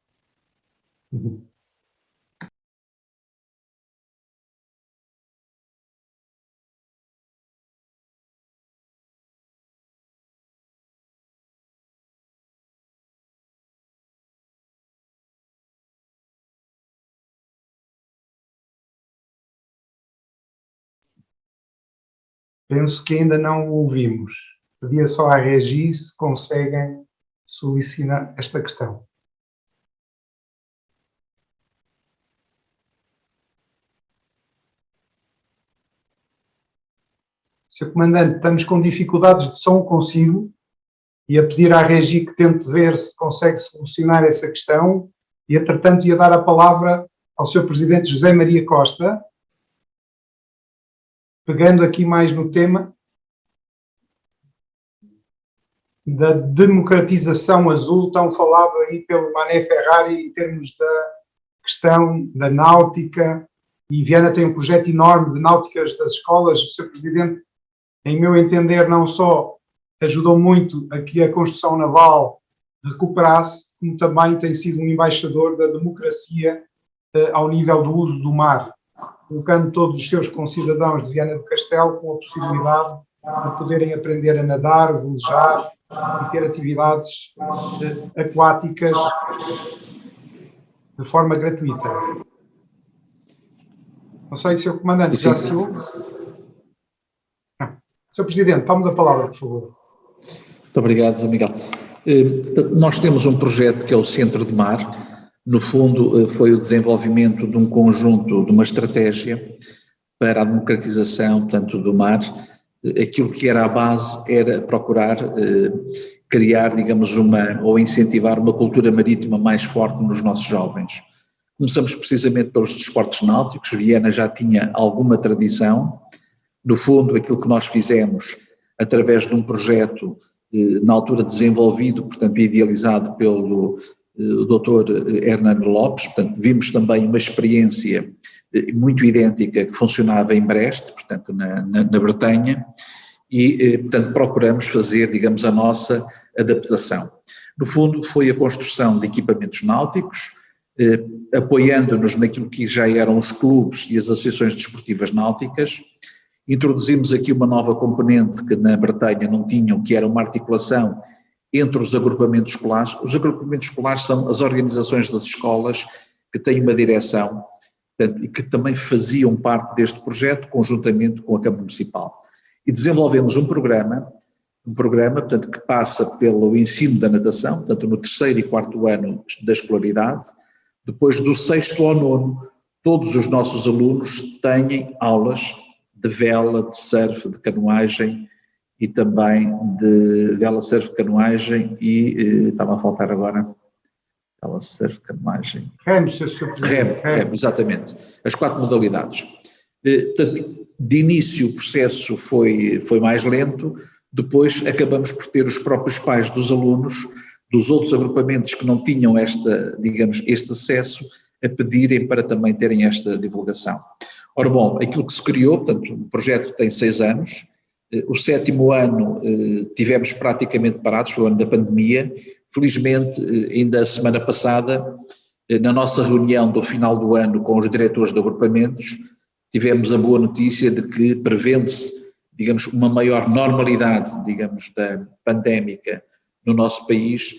Penso que ainda não o ouvimos. Pedia só à Regi se conseguem solucionar esta questão. Sr. Comandante, estamos com dificuldades de som consigo e a pedir à Regi que tente ver se consegue solucionar essa questão e, entretanto, ia dar a palavra ao Sr. Presidente José Maria Costa, pegando aqui mais no tema da democratização azul, tão falado aí pelo Mané Ferrari em termos da questão da náutica, e Viana tem um projeto enorme de náuticas das escolas. O Sr. Presidente, em meu entender, não só ajudou muito a que a construção naval recuperasse, como também tem sido um embaixador da democracia ao nível do uso do mar, colocando todos os seus concidadãos de Viana do Castelo com a possibilidade de poderem aprender a nadar, velejar e ter atividades aquáticas de forma gratuita. Não sei, Sr. Comandante, já se ouve? Sr. Presidente, tome a palavra, por favor. Muito obrigado, Miguel. Nós temos um projeto que é o Centro de Mar. No fundo, foi o desenvolvimento de um conjunto, de uma estratégia para a democratização, portanto, do mar. Aquilo que era a base era procurar criar, digamos, ou incentivar uma cultura marítima mais forte nos nossos jovens. Começamos precisamente pelos desportos náuticos. Viana já tinha alguma tradição. No fundo, aquilo que nós fizemos, através de um projeto, na altura desenvolvido, portanto, idealizado pelo Dr. Hernando Lopes, portanto, vimos também uma experiência muito idêntica que funcionava em Brest, portanto, na Bretanha, e, portanto, procuramos fazer, digamos, a nossa adaptação. No fundo, foi a construção de equipamentos náuticos, apoiando-nos naquilo que já eram os clubes e as associações desportivas náuticas. Introduzimos aqui uma nova componente que na Bretanha não tinham, que era uma articulação entre os agrupamentos escolares. Os agrupamentos escolares são as organizações das escolas que têm uma direção, portanto, e que também faziam parte deste projeto conjuntamente com a Câmara Municipal. E desenvolvemos um programa, portanto, que passa pelo ensino da natação, portanto, no 3º e 4º ano da escolaridade. Depois do 6º ao 9º, todos os nossos alunos têm aulas de vela, de surf, de canoagem e também de vela, surf, canoagem e estava a faltar agora vela, surf, canoagem. Remo, Sr. Presidente. Remo, exatamente. As 4 modalidades. Portanto, de início o processo foi mais lento, depois acabamos por ter os próprios pais dos alunos, dos outros agrupamentos que não tinham este acesso, a pedirem para também terem esta divulgação. Ora bom, aquilo que se criou, portanto, o projeto tem 6 anos, o 7º ano tivemos praticamente parados, foi o ano da pandemia. Felizmente, ainda a semana passada, na nossa reunião do final do ano com os diretores de agrupamentos, tivemos a boa notícia de que, prevendo-se, digamos, uma maior normalidade, digamos, da pandémica no nosso país,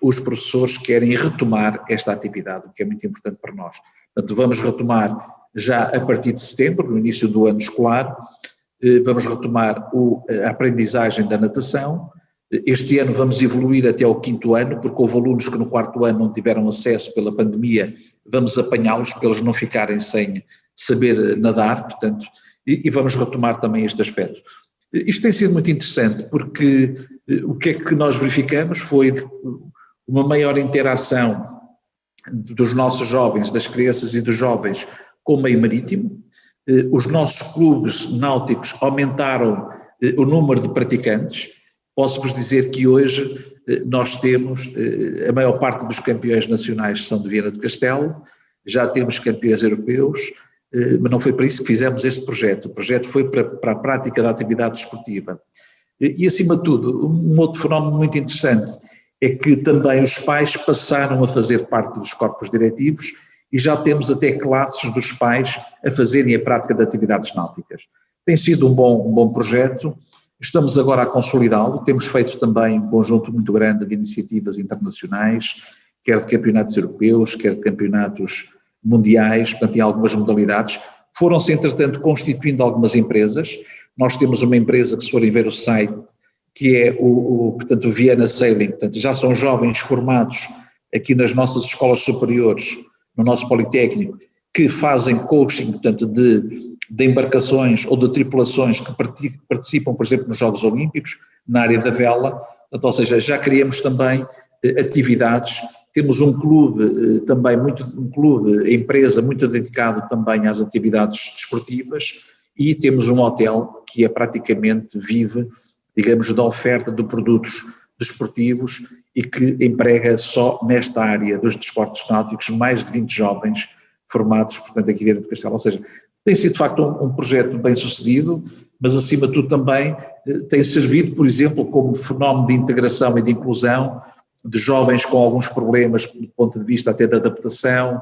os professores querem retomar esta atividade, o que é muito importante para nós. Portanto, vamos retomar já a partir de setembro, no início do ano escolar, vamos retomar a aprendizagem da natação. Este ano vamos evoluir até ao 5º ano, porque houve alunos que no 4º ano não tiveram acesso pela pandemia, vamos apanhá-los para eles não ficarem sem saber nadar, portanto, e vamos retomar também este aspecto. Isto tem sido muito interessante, porque o que é que nós verificamos foi uma maior interação dos nossos jovens, das crianças e dos jovens com o meio marítimo. Os nossos clubes náuticos aumentaram o número de praticantes. Posso-vos dizer que hoje nós temos, a maior parte dos campeões nacionais são de Viana do Castelo, já temos campeões europeus, mas não foi para isso que fizemos este projeto. O projeto foi para a prática da atividade desportiva. E acima de tudo, um outro fenómeno muito interessante é que também os pais passaram a fazer parte dos corpos diretivos e já temos até classes dos pais a fazerem a prática de atividades náuticas. Tem sido um bom projeto, estamos agora a consolidá-lo, temos feito também um conjunto muito grande de iniciativas internacionais, quer de campeonatos europeus, quer de campeonatos mundiais, portanto em algumas modalidades. Foram-se entretanto constituindo algumas empresas, nós temos uma empresa que se forem ver o site, que é portanto, o Viana Sailing, portanto já são jovens formados aqui nas nossas escolas superiores, no nosso Politécnico, que fazem coaching, portanto, de embarcações ou de tripulações que participam, por exemplo, nos Jogos Olímpicos, na área da vela, portanto, ou seja, já criamos também atividades, temos um clube também, a empresa muito dedicado também às atividades desportivas e temos um hotel que praticamente vive, digamos, da oferta de produtos desportivos e que emprega só nesta área dos desportos náuticos mais de 20 jovens formados, portanto, aqui dentro do Castelo. Ou seja, tem sido de facto um projeto bem sucedido, mas acima de tudo também tem servido, por exemplo, como fenómeno de integração e de inclusão de jovens com alguns problemas do ponto de vista até da adaptação,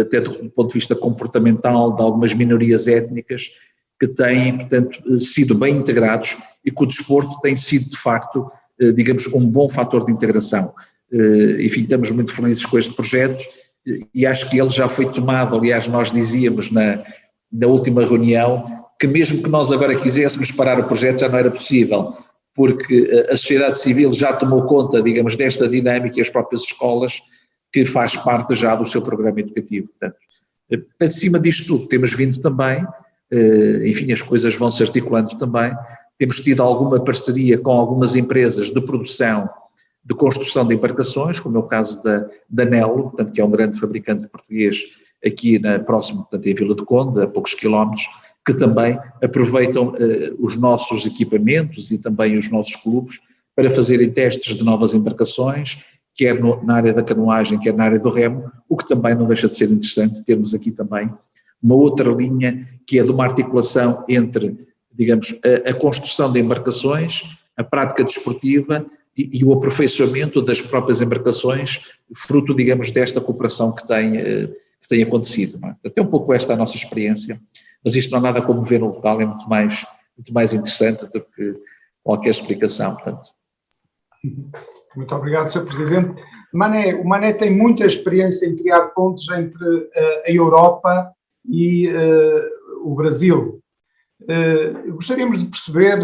até do ponto de vista comportamental de algumas minorias étnicas que têm, portanto, sido bem integrados e que o desporto tem sido de facto, digamos, um bom fator de integração. Enfim, estamos muito felizes com este projeto e acho que ele já foi tomado, aliás, nós dizíamos na última reunião que mesmo que nós agora quiséssemos parar o projeto já não era possível, porque a sociedade civil já tomou conta, digamos, desta dinâmica e as próprias escolas que faz parte já do seu programa educativo. Portanto, acima disto tudo temos vindo também, enfim, as coisas vão se articulando também, temos tido alguma parceria com algumas empresas de produção, de construção de embarcações, como é o caso da Nelo, portanto, que é um grande fabricante português aqui próximo, portanto, em Vila do Conde, a poucos quilómetros, que também aproveitam os nossos equipamentos e também os nossos clubes para fazerem testes de novas embarcações, quer na área da canoagem, quer na área do remo, o que também não deixa de ser interessante. Temos aqui também uma outra linha que é de uma articulação entre, digamos, a construção de embarcações, a prática desportiva e o aperfeiçoamento das próprias embarcações, fruto, digamos, desta cooperação que tem acontecido. Não é? Até um pouco esta é a nossa experiência, mas isto não há nada como ver no local, é muito mais interessante do que qualquer explicação, portanto. Muito obrigado, Sr. Presidente. O Mané tem muita experiência em criar pontes entre a Europa e o Brasil. Gostaríamos de perceber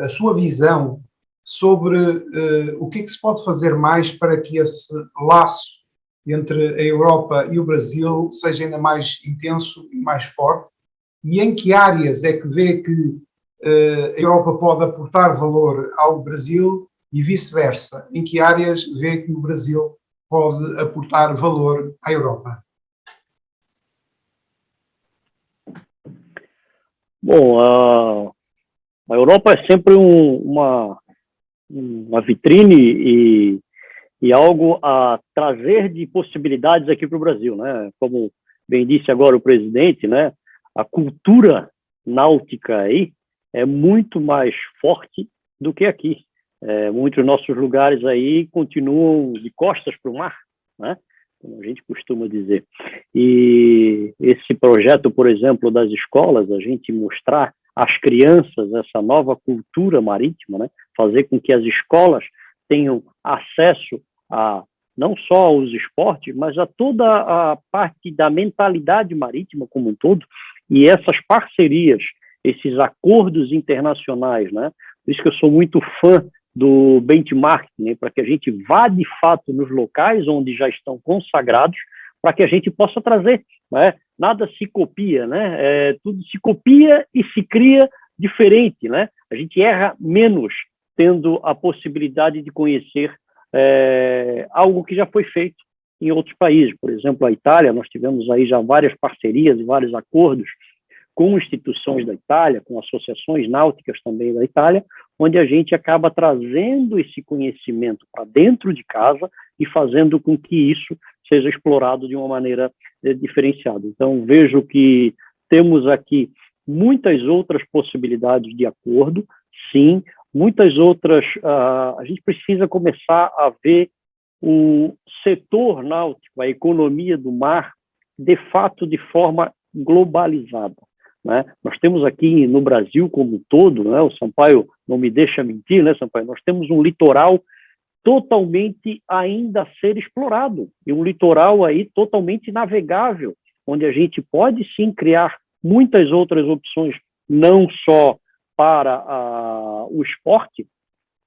a sua visão sobre o que é que se pode fazer mais para que esse laço entre a Europa e o Brasil seja ainda mais intenso e mais forte, e em que áreas é que vê que a Europa pode aportar valor ao Brasil e vice-versa, em que áreas vê que o Brasil pode aportar valor à Europa? Bom, A Europa é sempre uma vitrine e algo a trazer de possibilidades aqui para o Brasil, né? Como bem disse agora o presidente, né? A cultura náutica aí é muito mais forte do que aqui. Muitos nossos lugares aí continuam de costas para o mar, né? Como a gente costuma dizer. E esse projeto, por exemplo, das escolas, a gente mostrar às crianças essa nova cultura marítima, né? Fazer com que as escolas tenham acesso a não só aos esportes, mas a toda a parte da mentalidade marítima como um todo, e essas parcerias, esses acordos internacionais, né? Por isso que eu sou muito fã do benchmarking, né? Para que a gente vá de fato nos locais onde já estão consagrados, para que a gente possa trazer, né? Nada se copia, né? Tudo se copia e se cria diferente, né? A gente erra menos tendo a possibilidade de conhecer algo que já foi feito em outros países. Por exemplo, a Itália, nós tivemos aí já várias parcerias e vários acordos com instituições da Itália, com associações náuticas também da Itália, onde a gente acaba trazendo esse conhecimento para dentro de casa e fazendo com que isso seja explorado de uma maneira diferenciada. Então, vejo que temos aqui muitas outras possibilidades de acordo, sim, muitas outras. A gente precisa começar a ver o setor náutico, a economia do mar, de fato, de forma globalizada, né? Nós temos aqui no Brasil como um todo, né? O Sampaio não me deixa mentir, né, Sampaio? Nós temos um litoral totalmente ainda a ser explorado, e um litoral aí totalmente navegável, onde a gente pode sim criar muitas outras opções, não só para o esporte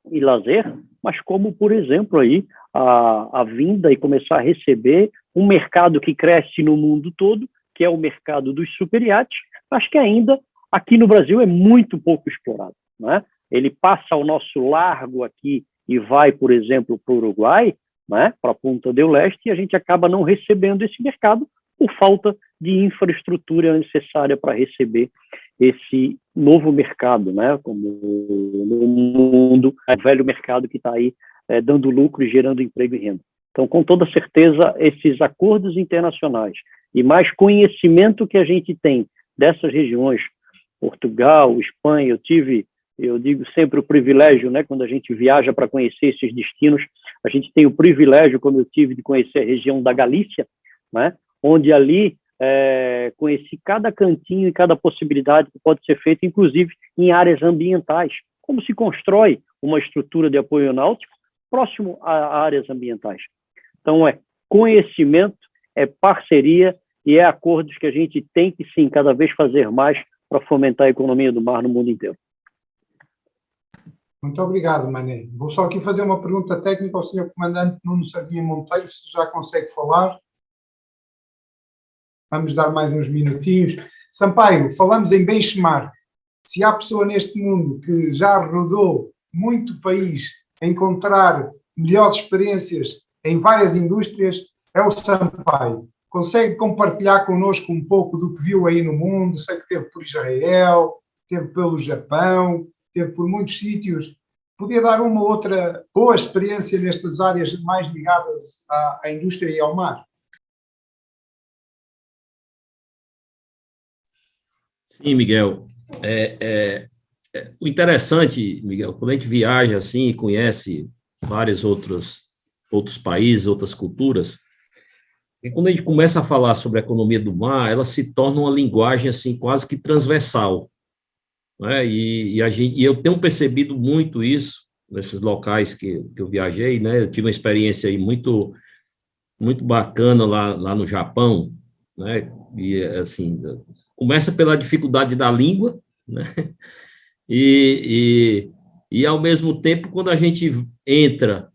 e lazer, mas como, por exemplo, aí a vinda e começar a receber um mercado que cresce no mundo todo, que é o mercado dos superiates, mas que ainda aqui no Brasil é muito pouco explorado, né? Ele passa ao nosso largo aqui e vai, por exemplo, para o Uruguai, né, para a Punta del Este, e a gente acaba não recebendo esse mercado por falta de infraestrutura necessária para receber esse novo mercado, né, como no mundo, é o velho mercado que está aí dando lucro e gerando emprego e renda. Então, com toda certeza, esses acordos internacionais e mais conhecimento que a gente tem dessas regiões, Portugal, Espanha, eu digo sempre o privilégio, né, quando a gente viaja para conhecer esses destinos, a gente tem o privilégio, como eu tive, de conhecer a região da Galícia, né, onde ali conheci cada cantinho e cada possibilidade que pode ser feita, inclusive em áreas ambientais. Como se constrói uma estrutura de apoio náutico próximo a áreas ambientais. Então, é conhecimento, é parceria e é acordos que a gente tem que, sim, cada vez fazer mais para fomentar a economia do mar no mundo inteiro. Muito obrigado, Mané. Vou só aqui fazer uma pergunta técnica ao Sr. Comandante Nuno Sardinha Monteiro, se já consegue falar. Vamos dar mais uns minutinhos. Sampaio, falamos em benchmark. Se há pessoa neste mundo que já rodou muito país a encontrar melhores experiências em várias indústrias, é o Sampaio. Consegue compartilhar connosco um pouco do que viu aí no mundo? Sei que esteve por Israel, esteve pelo Japão, esteve por muitos sítios. Podia dar uma outra boa experiência nestas áreas mais ligadas à indústria e ao mar? Sim, Miguel. O interessante, Miguel, quando a gente viaja assim e conhece vários outros países, outras culturas, e quando a gente começa a falar sobre a economia do mar, ela se torna uma linguagem assim quase que transversal, né? E eu tenho percebido muito isso nesses locais que eu viajei, né? Eu tive uma experiência aí muito bacana lá no Japão, né? E assim, começa pela dificuldade da língua, né? E ao mesmo tempo, quando a gente entra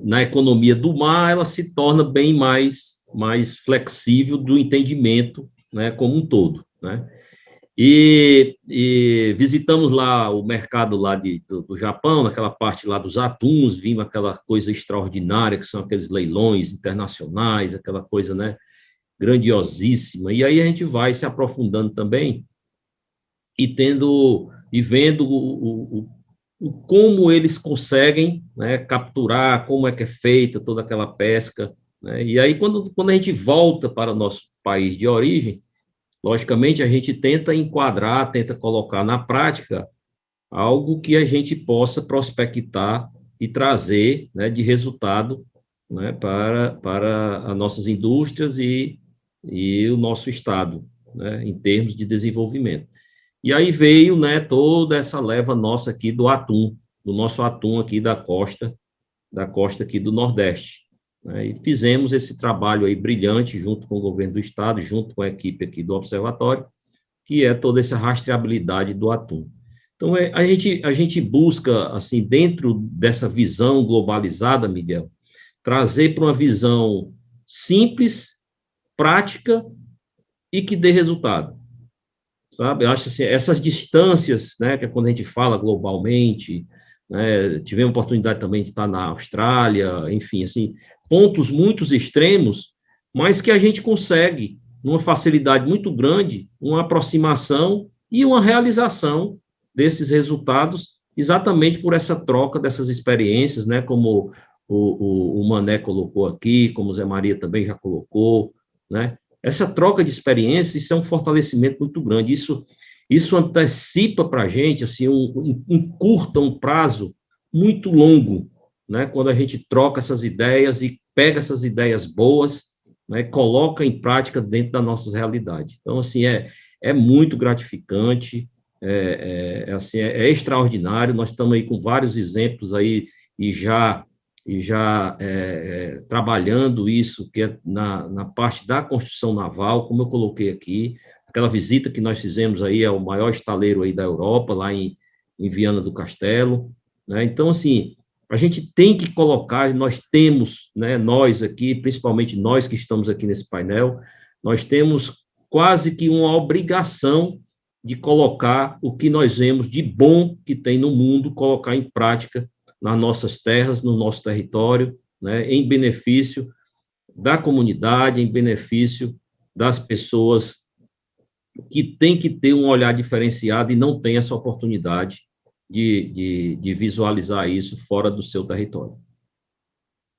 na economia do mar, ela se torna bem mais flexível do entendimento, né, como um todo, né? E visitamos lá o mercado lá do Japão, naquela parte lá dos atuns, vimos aquela coisa extraordinária, que são aqueles leilões internacionais, aquela coisa, né, grandiosíssima. E aí a gente vai se aprofundando também e vendo como eles conseguem, né, capturar, como é que é feita toda aquela pesca, né? E aí, quando a gente volta para o nosso país de origem, logicamente, a gente tenta enquadrar, tenta colocar na prática algo que a gente possa prospectar e trazer, né, de resultado, né, para as nossas indústrias e o nosso Estado, né, em termos de desenvolvimento. E aí veio, né, toda essa leva nossa aqui do atum, do nosso atum aqui da costa aqui do Nordeste, né, e fizemos esse trabalho aí brilhante junto com o governo do Estado, junto com a equipe aqui do Observatório, que é toda essa rastreabilidade do atum. Então, a gente busca, assim, dentro dessa visão globalizada, Miguel, trazer para uma visão simples, prática e que dê resultado, sabe? Eu acho assim, essas distâncias, né, que é quando a gente fala globalmente, né, tivemos a oportunidade também de estar na Austrália, enfim, assim, pontos muito extremos, mas que a gente consegue, numa facilidade muito grande, uma aproximação e uma realização desses resultados, exatamente por essa troca dessas experiências, né, como o Mané colocou aqui, como o Zé Maria também já colocou, né, essa troca de experiências, isso é um fortalecimento muito grande, isso antecipa para a gente, assim, encurta um prazo muito longo, né, quando a gente troca essas ideias e pega essas ideias boas, né, coloca em prática dentro da nossa realidade. Então, assim, é muito gratificante, assim, é extraordinário, nós estamos aí com vários exemplos aí, e já trabalhando isso, que é na parte da construção naval, como eu coloquei aqui, aquela visita que nós fizemos aí ao maior estaleiro aí da Europa, lá em Viana do Castelo, né? Então, assim, a gente tem que colocar, nós temos, né, nós aqui, principalmente nós que estamos aqui nesse painel, nós temos quase que uma obrigação de colocar o que nós vemos de bom que tem no mundo, colocar em prática nas nossas terras, no nosso território, né, em benefício da comunidade, em benefício das pessoas que têm que ter um olhar diferenciado e não têm essa oportunidade de visualizar isso fora do seu território.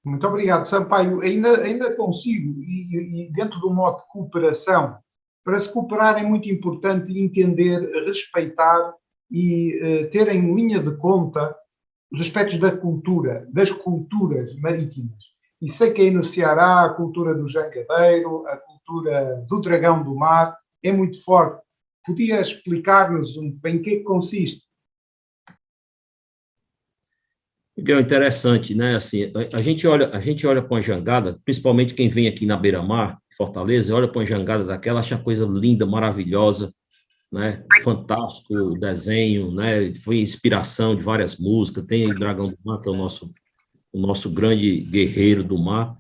Muito obrigado, Sampaio. Ainda consigo, e dentro do modo de cooperação, para se cooperar é muito importante entender, respeitar e ter em linha de conta os aspectos da cultura, das culturas marítimas. E sei que aí no Ceará a cultura do jangadeiro, a cultura do dragão do mar é muito forte. Podia explicar-nos em que consiste? Miguel, interessante, né? Assim, a gente olha para uma jangada, principalmente quem vem aqui na beira-mar, Fortaleza, olha para uma jangada daquela, acha uma coisa linda, maravilhosa, né? Fantástico o desenho, né? Foi inspiração de várias músicas. Tem o Dragão do Mar, que é o nosso grande guerreiro do mar.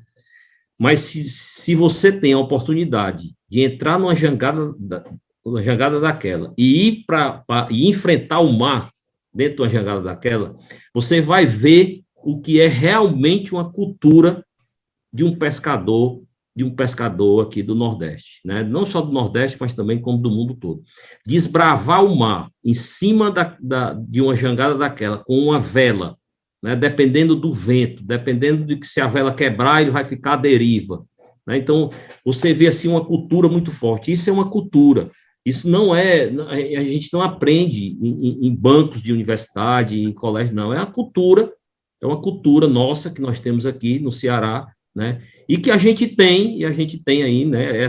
Mas se você tem a oportunidade de entrar numa jangada daquela e ir e enfrentar o mar dentro de uma jangada daquela, você vai ver o que é realmente uma cultura de um pescador aqui do Nordeste, né? Não só do Nordeste, mas também como do mundo todo. Desbravar o mar em cima de uma jangada daquela, com uma vela, né? Dependendo do vento, dependendo de que se a vela quebrar, ele vai ficar à deriva, né? Então, você vê assim uma cultura muito forte. Isso é uma cultura. Isso não é, a gente não aprende em bancos de universidade, em colégio, não. É uma cultura nossa que nós temos aqui no Ceará, né? E que a gente tem aí, né?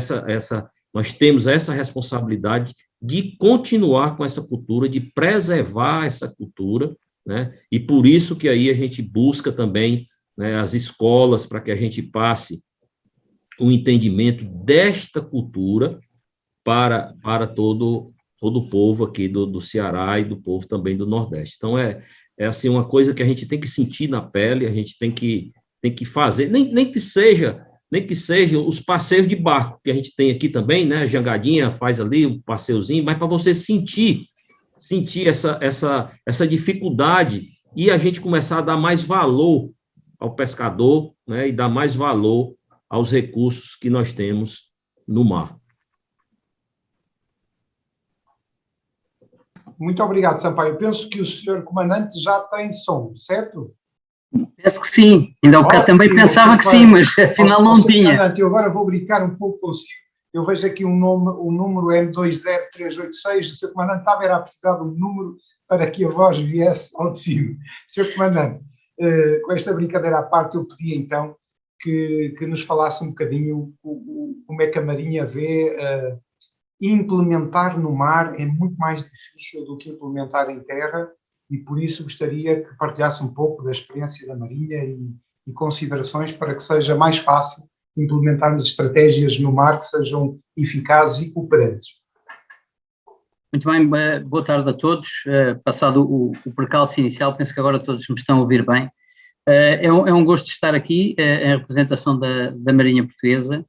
Nós temos essa responsabilidade de continuar com essa cultura, de preservar essa cultura, né? E por isso que aí a gente busca também, né, as escolas para que a gente passe o entendimento desta cultura para todo o povo aqui do Ceará e do povo também do Nordeste. Então, é assim, uma coisa que a gente tem que sentir na pele, a gente tem que fazer, nem que seja os passeios de barco, que a gente tem aqui também, né? A jangadinha faz ali um passeiozinho, mas para você sentir essa dificuldade e a gente começar a dar mais valor ao pescador, né? E dar mais valor aos recursos que nós temos no mar. Muito obrigado, Sampaio. Eu penso que o senhor comandante já tem som, certo? Penso que sim, ainda há bocado também pensava que sim, mas afinal não tinha. Comandante, eu agora vou brincar um pouco consigo. Eu vejo aqui um número M20386, o senhor comandante estava a precisar de um número para que a voz viesse ao de cima. Senhor comandante, com esta brincadeira à parte, eu pedi então que nos falasse um bocadinho como é que a Marinha vê implementar no mar é muito mais difícil do que implementar em terra, e por isso gostaria que partilhasse um pouco da experiência da Marinha e considerações para que seja mais fácil implementarmos estratégias no mar que sejam eficazes e cooperantes. Muito bem, boa tarde a todos. Passado o percalço inicial, penso que agora todos me estão a ouvir bem. É um gosto estar aqui em representação da Marinha Portuguesa,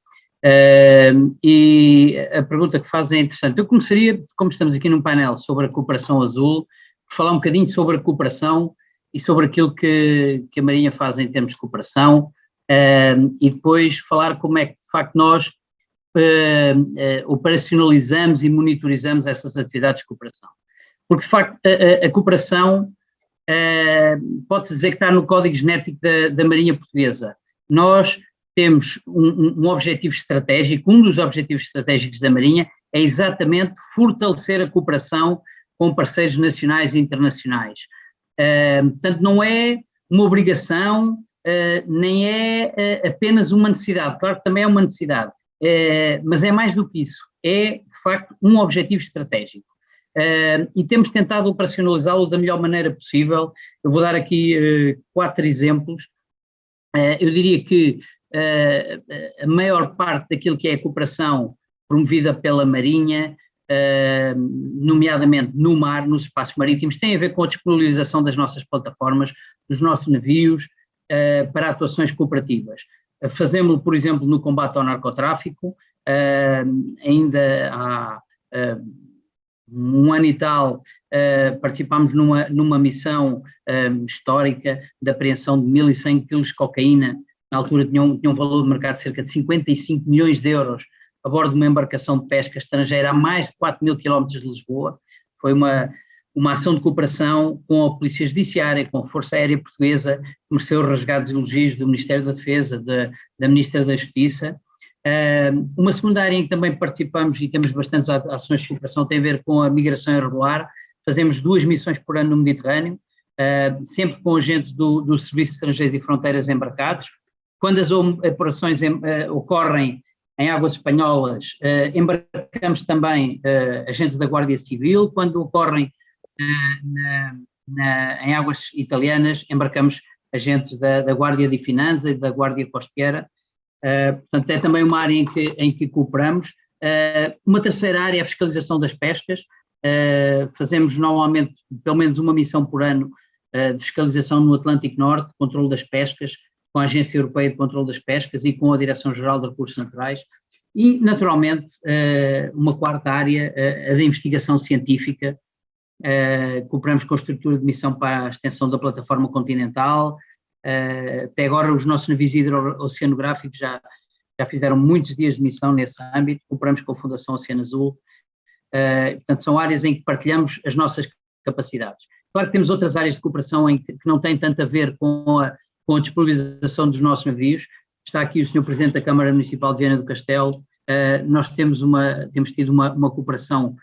e a pergunta que faz é interessante. Eu começaria, como estamos aqui num painel sobre a cooperação azul, por falar um bocadinho sobre a cooperação e sobre aquilo que a Marinha faz em termos de cooperação, e depois falar como é que, de facto, nós operacionalizamos e monitorizamos essas atividades de cooperação. Porque, de facto, a cooperação pode-se dizer que está no código genético da Marinha Portuguesa. Nós temos um objetivo estratégico, um dos objetivos estratégicos da Marinha é exatamente fortalecer a cooperação com parceiros nacionais e internacionais. Portanto, não é uma obrigação, nem é apenas uma necessidade, claro que também é uma necessidade, mas é mais do que isso, é de facto um objetivo estratégico. E temos tentado operacionalizá-lo da melhor maneira possível. Eu vou dar aqui 4 exemplos. Eu diria que a maior parte daquilo que é a cooperação promovida pela Marinha, nomeadamente no mar, nos espaços marítimos, tem a ver com a disponibilização das nossas plataformas, dos nossos navios, para atuações cooperativas. Fazemos-lo, por exemplo, no combate ao narcotráfico, ainda há um ano e tal, participámos numa missão histórica de apreensão de 1.100 quilos de cocaína, na altura tinha um valor de mercado de cerca de 55 milhões de euros, a bordo de uma embarcação de pesca estrangeira a mais de 4.000 quilómetros de Lisboa. Foi uma ação de cooperação com a Polícia Judiciária, com a Força Aérea Portuguesa, que mereceu rasgados elogios do Ministério da Defesa, da Ministra da Justiça. Uma segunda área em que também participamos e temos bastantes ações de cooperação tem a ver com a migração irregular. Fazemos 2 missões por ano no Mediterrâneo, sempre com agentes do Serviço de Estrangeiros e Fronteiras embarcados. Quando as operações ocorrem em águas espanholas, embarcamos também agentes da Guardia Civil. Quando ocorrem em águas italianas, embarcamos agentes da Guardia de Finanza e da Guardia Costeira. Portanto, é também uma área em que cooperamos. Uma terceira área é a fiscalização das pescas. Fazemos normalmente pelo menos uma missão por ano de fiscalização no Atlântico Norte, controle das pescas, com a Agência Europeia de Controlo das Pescas e com a Direção-Geral de Recursos Naturais. E, naturalmente, uma quarta área, a da investigação científica. Cooperamos com a estrutura de missão para a extensão da plataforma continental. Até agora os nossos navios hidrooceanográficos já fizeram muitos dias de missão nesse âmbito. Cooperamos com a Fundação Oceano Azul. Portanto, são áreas em que partilhamos as nossas capacidades. Claro que temos outras áreas de cooperação que não têm tanto a ver com a disponibilização dos nossos navios. Está aqui o Sr. Presidente da Câmara Municipal de Viana do Castelo. Nós temos tido uma cooperação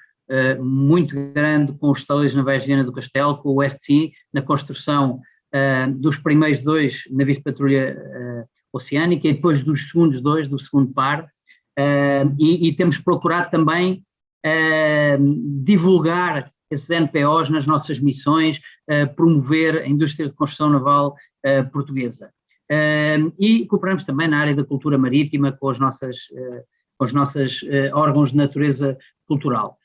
muito grande com os estaleiros navais de Viana do Castelo, com o West Sea, na construção dos primeiros 2 navios de patrulha oceânica e depois dos segundos 2, do segundo par, e temos procurado também divulgar esses NPOs nas nossas missões, promover a indústria de construção naval portuguesa. E cooperamos também na área da cultura marítima com os nossos órgãos de natureza cultural.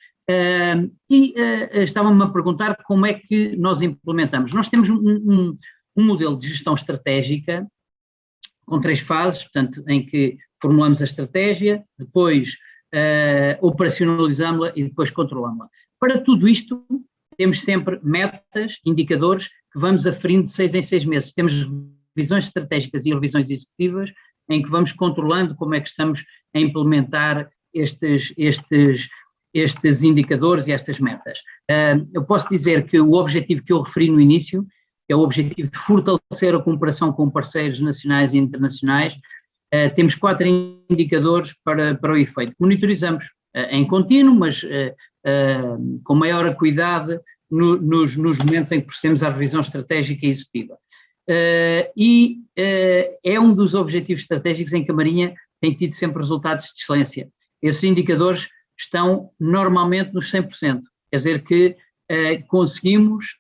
Estavam-me a perguntar como é que nós implementamos. Nós temos um modelo de gestão estratégica com 3 fases, portanto, em que formulamos a estratégia, depois operacionalizamos-la e depois controlamos-la. Para tudo isto, temos sempre metas, indicadores que vamos aferindo de 6 em 6 meses. Temos revisões estratégicas e revisões executivas em que vamos controlando como é que estamos a implementar estes indicadores e estas metas. Eu posso dizer que o objetivo que eu referi no início, que é o objetivo de fortalecer a cooperação com parceiros nacionais e internacionais, temos 4 indicadores para o efeito. Monitorizamos em contínuo, mas com maior acuidade nos momentos em que procedemos à revisão estratégica e executiva. É um dos objetivos estratégicos em que a Marinha tem tido sempre resultados de excelência. Esses indicadores estão normalmente nos 100%, quer dizer que conseguimos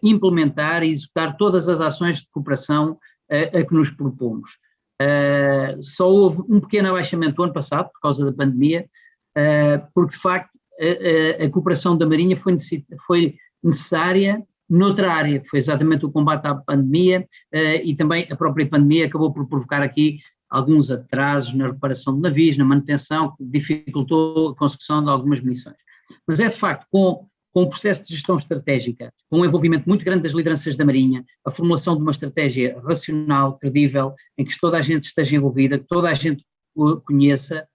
implementar e executar todas as ações de cooperação a que nos propomos. Só houve um pequeno abaixamento do ano passado, por causa da pandemia, porque de facto a cooperação da Marinha foi necessária noutra área, que foi exatamente o combate à pandemia, e também a própria pandemia acabou por provocar aqui alguns atrasos na reparação de navios, na manutenção, que dificultou a consecução de algumas missões. Mas é de facto com o processo de gestão estratégica, com o envolvimento muito grande das lideranças da Marinha, a formulação de uma estratégia racional, credível, em que toda a gente esteja envolvida, que toda a gente conheça,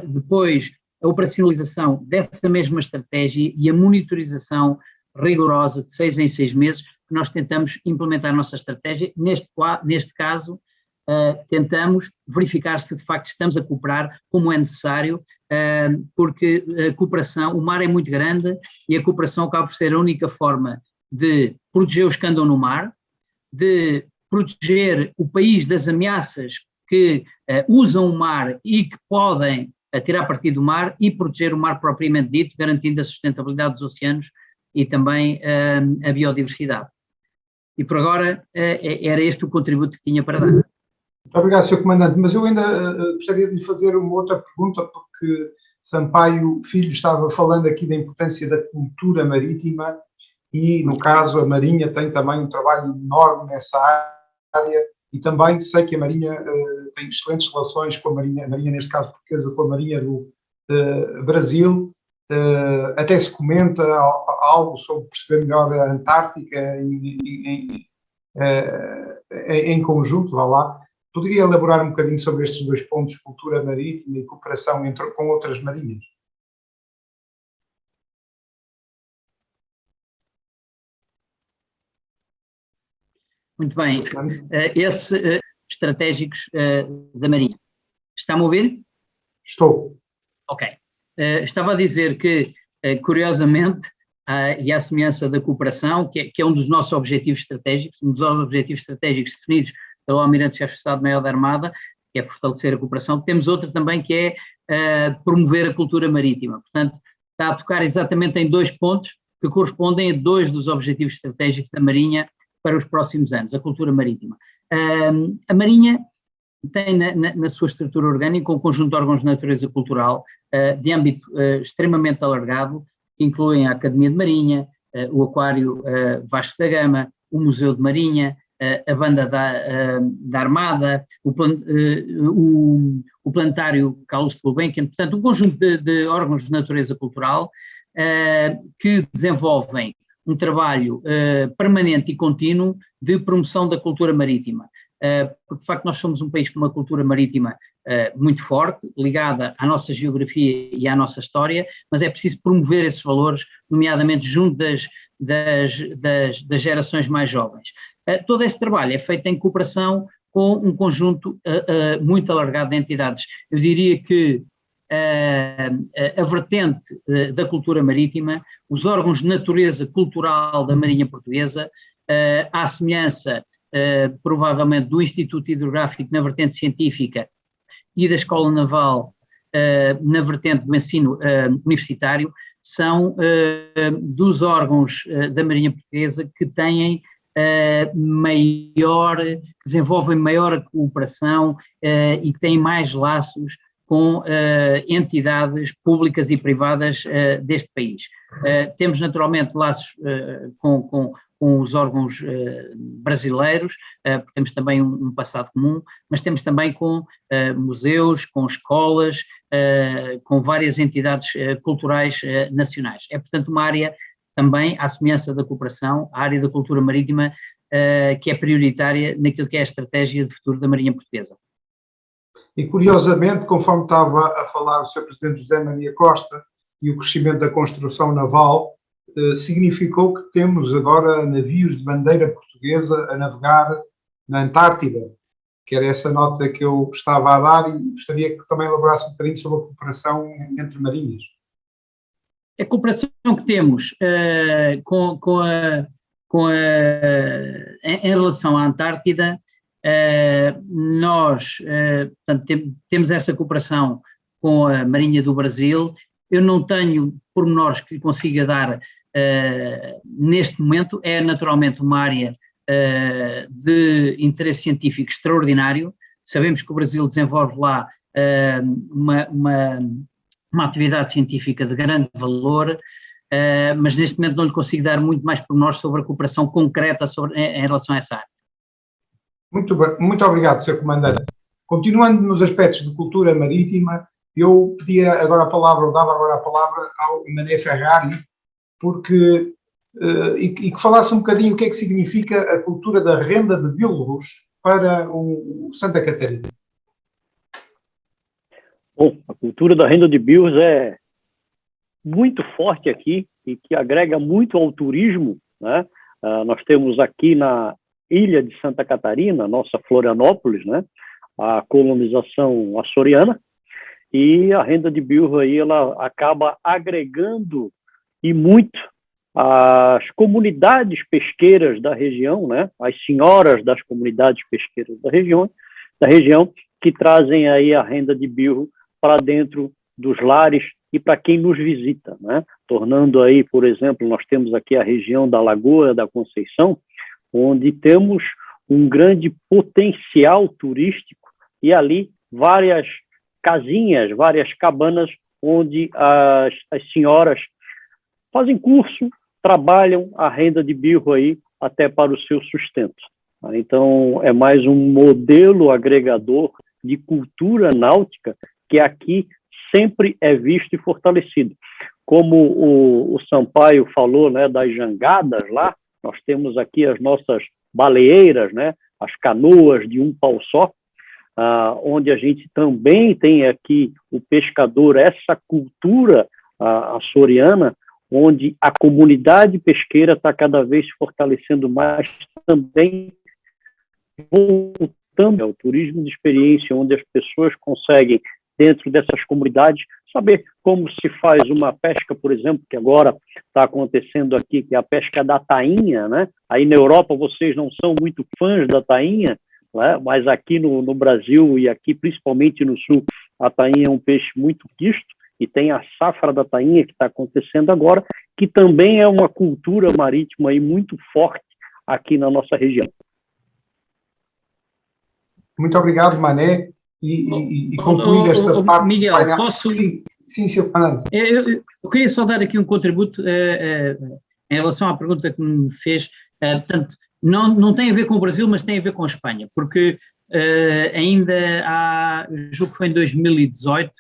depois a operacionalização dessa mesma estratégia e a monitorização rigorosa de 6 em 6 meses, que nós tentamos implementar a nossa estratégia. Neste caso, tentamos verificar se de facto estamos a cooperar como é necessário, porque a cooperação, o mar é muito grande e a cooperação acaba por ser a única forma de proteger os que andam no mar, de proteger o país das ameaças que usam o mar e que podem tirar partido do mar, e proteger o mar propriamente dito, garantindo a sustentabilidade dos oceanos e também a biodiversidade. E por agora era este o contributo que tinha para dar. Muito obrigado, Sr. Comandante, mas eu ainda gostaria de lhe fazer uma outra pergunta, porque Sampaio Filho estava falando aqui da importância da cultura marítima e, no caso, a Marinha tem também um trabalho enorme nessa área, e também sei que a Marinha tem excelentes relações com a Marinha neste caso portuguesa, com a Marinha do Brasil. Até se comenta algo sobre perceber melhor a Antártica em conjunto, vá lá. Poderia elaborar um bocadinho sobre estes 2 pontos, cultura marítima e cooperação com outras marinhas? Muito bem. Estratégicos da Marinha. Está-me a ouvir? Estou. Ok. Estava a dizer que, curiosamente, e à semelhança da cooperação, que é um dos nossos objetivos estratégicos, um dos objetivos estratégicos definidos pelo Almirante-Chefe de Estado-Maior da Armada, que é fortalecer a cooperação, temos outra também que é promover a cultura marítima. Portanto, está a tocar exatamente em 2 pontos que correspondem a 2 dos objetivos estratégicos da Marinha para os próximos anos, a cultura marítima. A Marinha tem na sua estrutura orgânica um conjunto de órgãos de natureza cultural de âmbito extremamente alargado, que incluem a Academia de Marinha, o Aquário Vasco da Gama, o Museu de Marinha, a Banda da Armada, o Planetário Carlos de Gulbenkian, portanto um conjunto de órgãos de natureza cultural que desenvolvem um trabalho permanente e contínuo de promoção da cultura marítima. Porque de facto nós somos um país com uma cultura marítima muito forte, ligada à nossa geografia e à nossa história, mas é preciso promover esses valores, nomeadamente junto das gerações mais jovens. Todo esse trabalho é feito em cooperação com um conjunto muito alargado de entidades. Eu diria que a vertente da cultura marítima, os órgãos de natureza cultural da Marinha Portuguesa, à semelhança provavelmente do Instituto Hidrográfico na vertente científica e da Escola Naval na vertente do ensino universitário, são dos órgãos da Marinha Portuguesa que têm desenvolvem maior cooperação e que têm mais laços com entidades públicas e privadas deste país. Temos naturalmente laços com os órgãos brasileiros, porque temos também um passado comum, mas temos também com museus, com escolas, com várias entidades culturais nacionais. É, portanto, uma área também, à semelhança da cooperação, a área da cultura marítima, que é prioritária naquilo que é a estratégia de futuro da Marinha Portuguesa. E curiosamente, conforme estava a falar o Sr. Presidente José Maria Costa, e o crescimento da construção naval significou que temos agora navios de bandeira portuguesa a navegar na Antártida, que era essa nota que eu estava a dar, e gostaria que também elaborasse um bocadinho sobre a cooperação entre marinhas. A cooperação que temos em relação à Antártida, nós portanto, temos essa cooperação com a Marinha do Brasil. Eu não tenho pormenores que lhe consiga dar neste momento. É naturalmente uma área de interesse científico extraordinário. Sabemos que o Brasil desenvolve lá uma atividade científica de grande valor, mas neste momento não lhe consigo dar muito mais pormenores sobre a cooperação concreta em relação a essa área. Muito obrigado, Sr. Comandante. Continuando nos aspectos de cultura marítima, eu pedia agora a palavra, ou dava agora a palavra ao Mané Ferrari, porque, e que falasse um bocadinho o que é que significa a cultura da renda de biólogos para o Santa Catarina. Bom, a cultura da renda de bios é muito forte aqui e que agrega muito ao turismo, né? Nós temos aqui na ilha de Santa Catarina, nossa Florianópolis, né? A colonização açoriana, e a renda de bios aí ela acaba agregando e muito as comunidades pesqueiras da região, né? As senhoras das comunidades pesqueiras da região que trazem aí a renda de bios para dentro dos lares e para quem nos visita, né? Tornando aí, por exemplo, nós temos aqui a região da Lagoa da Conceição, onde temos um grande potencial turístico e ali várias casinhas, várias cabanas onde as senhoras fazem curso, trabalham a renda de birro aí até para o seu sustento. Então, é mais um modelo agregador de cultura náutica que aqui sempre é visto e fortalecido. Como o Sampaio falou, né, das jangadas lá, nós temos aqui as nossas baleeiras, né, as canoas de um pau só, onde a gente também tem aqui o pescador, essa cultura açoriana, onde a comunidade pesqueira está cada vez se fortalecendo mais, também voltando ao turismo de experiência, onde as pessoas conseguem, dentro dessas comunidades, saber como se faz uma pesca, por exemplo, que agora está acontecendo aqui, que é a pesca da tainha, né? Aí na Europa vocês não são muito fãs da tainha, né? Mas aqui no Brasil e aqui principalmente no sul, a tainha é um peixe muito quisto, e tem a safra da tainha que está acontecendo agora, que também é uma cultura marítima aí muito forte aqui na nossa região. Muito obrigado, Mané. E concluindo esta parte... Miguel, posso... Sim, Sr. Fernando. Eu queria só dar aqui um contributo em relação à pergunta que me fez. Portanto, não tem a ver com o Brasil, mas tem a ver com a Espanha, porque ainda há, julgo que foi em 2018,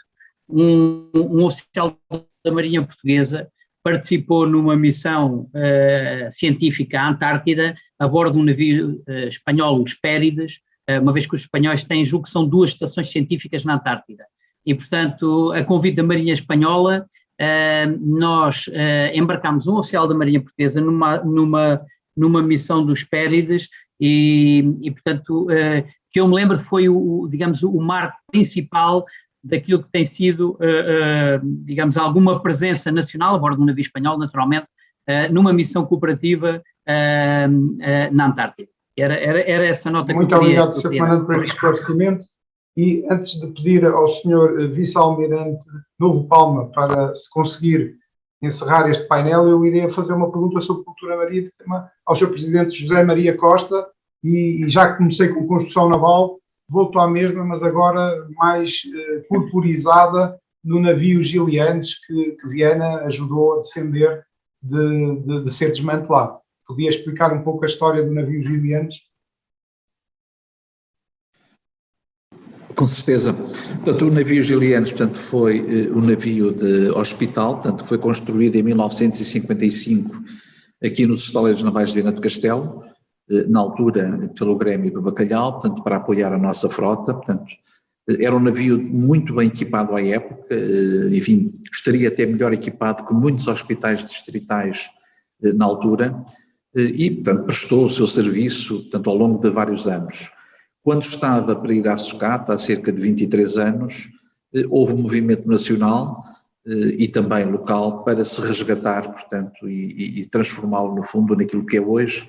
um oficial da Marinha Portuguesa participou numa missão científica à Antártida a bordo de um navio espanhol, os Pérides, uma vez que os espanhóis têm, julgo que são 2 estações científicas na Antártida. E, portanto, a convite da Marinha Espanhola, nós embarcámos um oficial da Marinha Portuguesa numa missão dos Pérides e portanto, que eu me lembro foi digamos, o marco principal daquilo que tem sido, digamos, alguma presença nacional, a bordo de um navio espanhol, naturalmente, numa missão cooperativa na Antártida. Era essa nota que eu queria... Muito obrigado, Sr. Comandante, por este esclarecimento. E antes de pedir ao Sr. Vice-Almirante Novo Palma para se conseguir encerrar este painel, eu iria fazer uma pergunta sobre cultura marítima ao Sr. Presidente José Maria Costa, e já que comecei com construção naval, volto à mesma, mas agora mais corporizada no navio Gilianes, que Viana ajudou a defender de ser desmantelado. Podia explicar um pouco a história do navio Gilianes? Com certeza. Portanto, o navio Gilianes, portanto, foi um navio de hospital, portanto, foi construído em 1955 aqui nos estaleiros navais de Viana do Castelo, na altura pelo Grêmio do Bacalhau, portanto, para apoiar a nossa frota, portanto, Era um navio muito bem equipado à época, enfim, estaria até melhor equipado que muitos hospitais distritais na altura, e, portanto, prestou o seu serviço, portanto, ao longo de vários anos. Quando estava para ir à sucata, há cerca de 23 anos, houve um movimento nacional e também local para se resgatar, portanto, e transformá-lo no fundo naquilo que é hoje,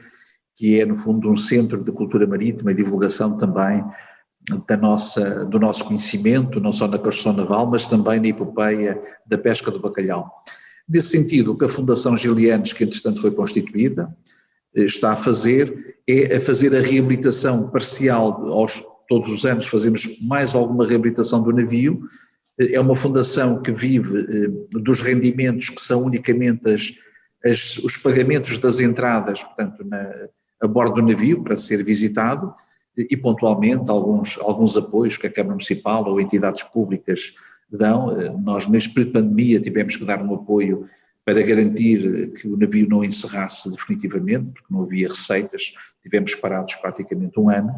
que é no fundo um centro de cultura marítima e divulgação também do nosso conhecimento, não só na construção naval, mas também na epopeia da pesca do bacalhau. Nesse sentido, o que a Fundação Gilianes, que entretanto foi constituída, está a fazer é a fazer a reabilitação parcial, todos os anos fazemos mais alguma reabilitação do navio. É uma fundação que vive dos rendimentos que são unicamente os pagamentos das entradas, portanto, a bordo do navio para ser visitado, e pontualmente alguns apoios que a Câmara Municipal ou entidades públicas dão. Nós neste período de pandemia tivemos que dar um apoio para garantir que o navio não encerrasse definitivamente, porque não havia receitas, tivemos parados praticamente um ano,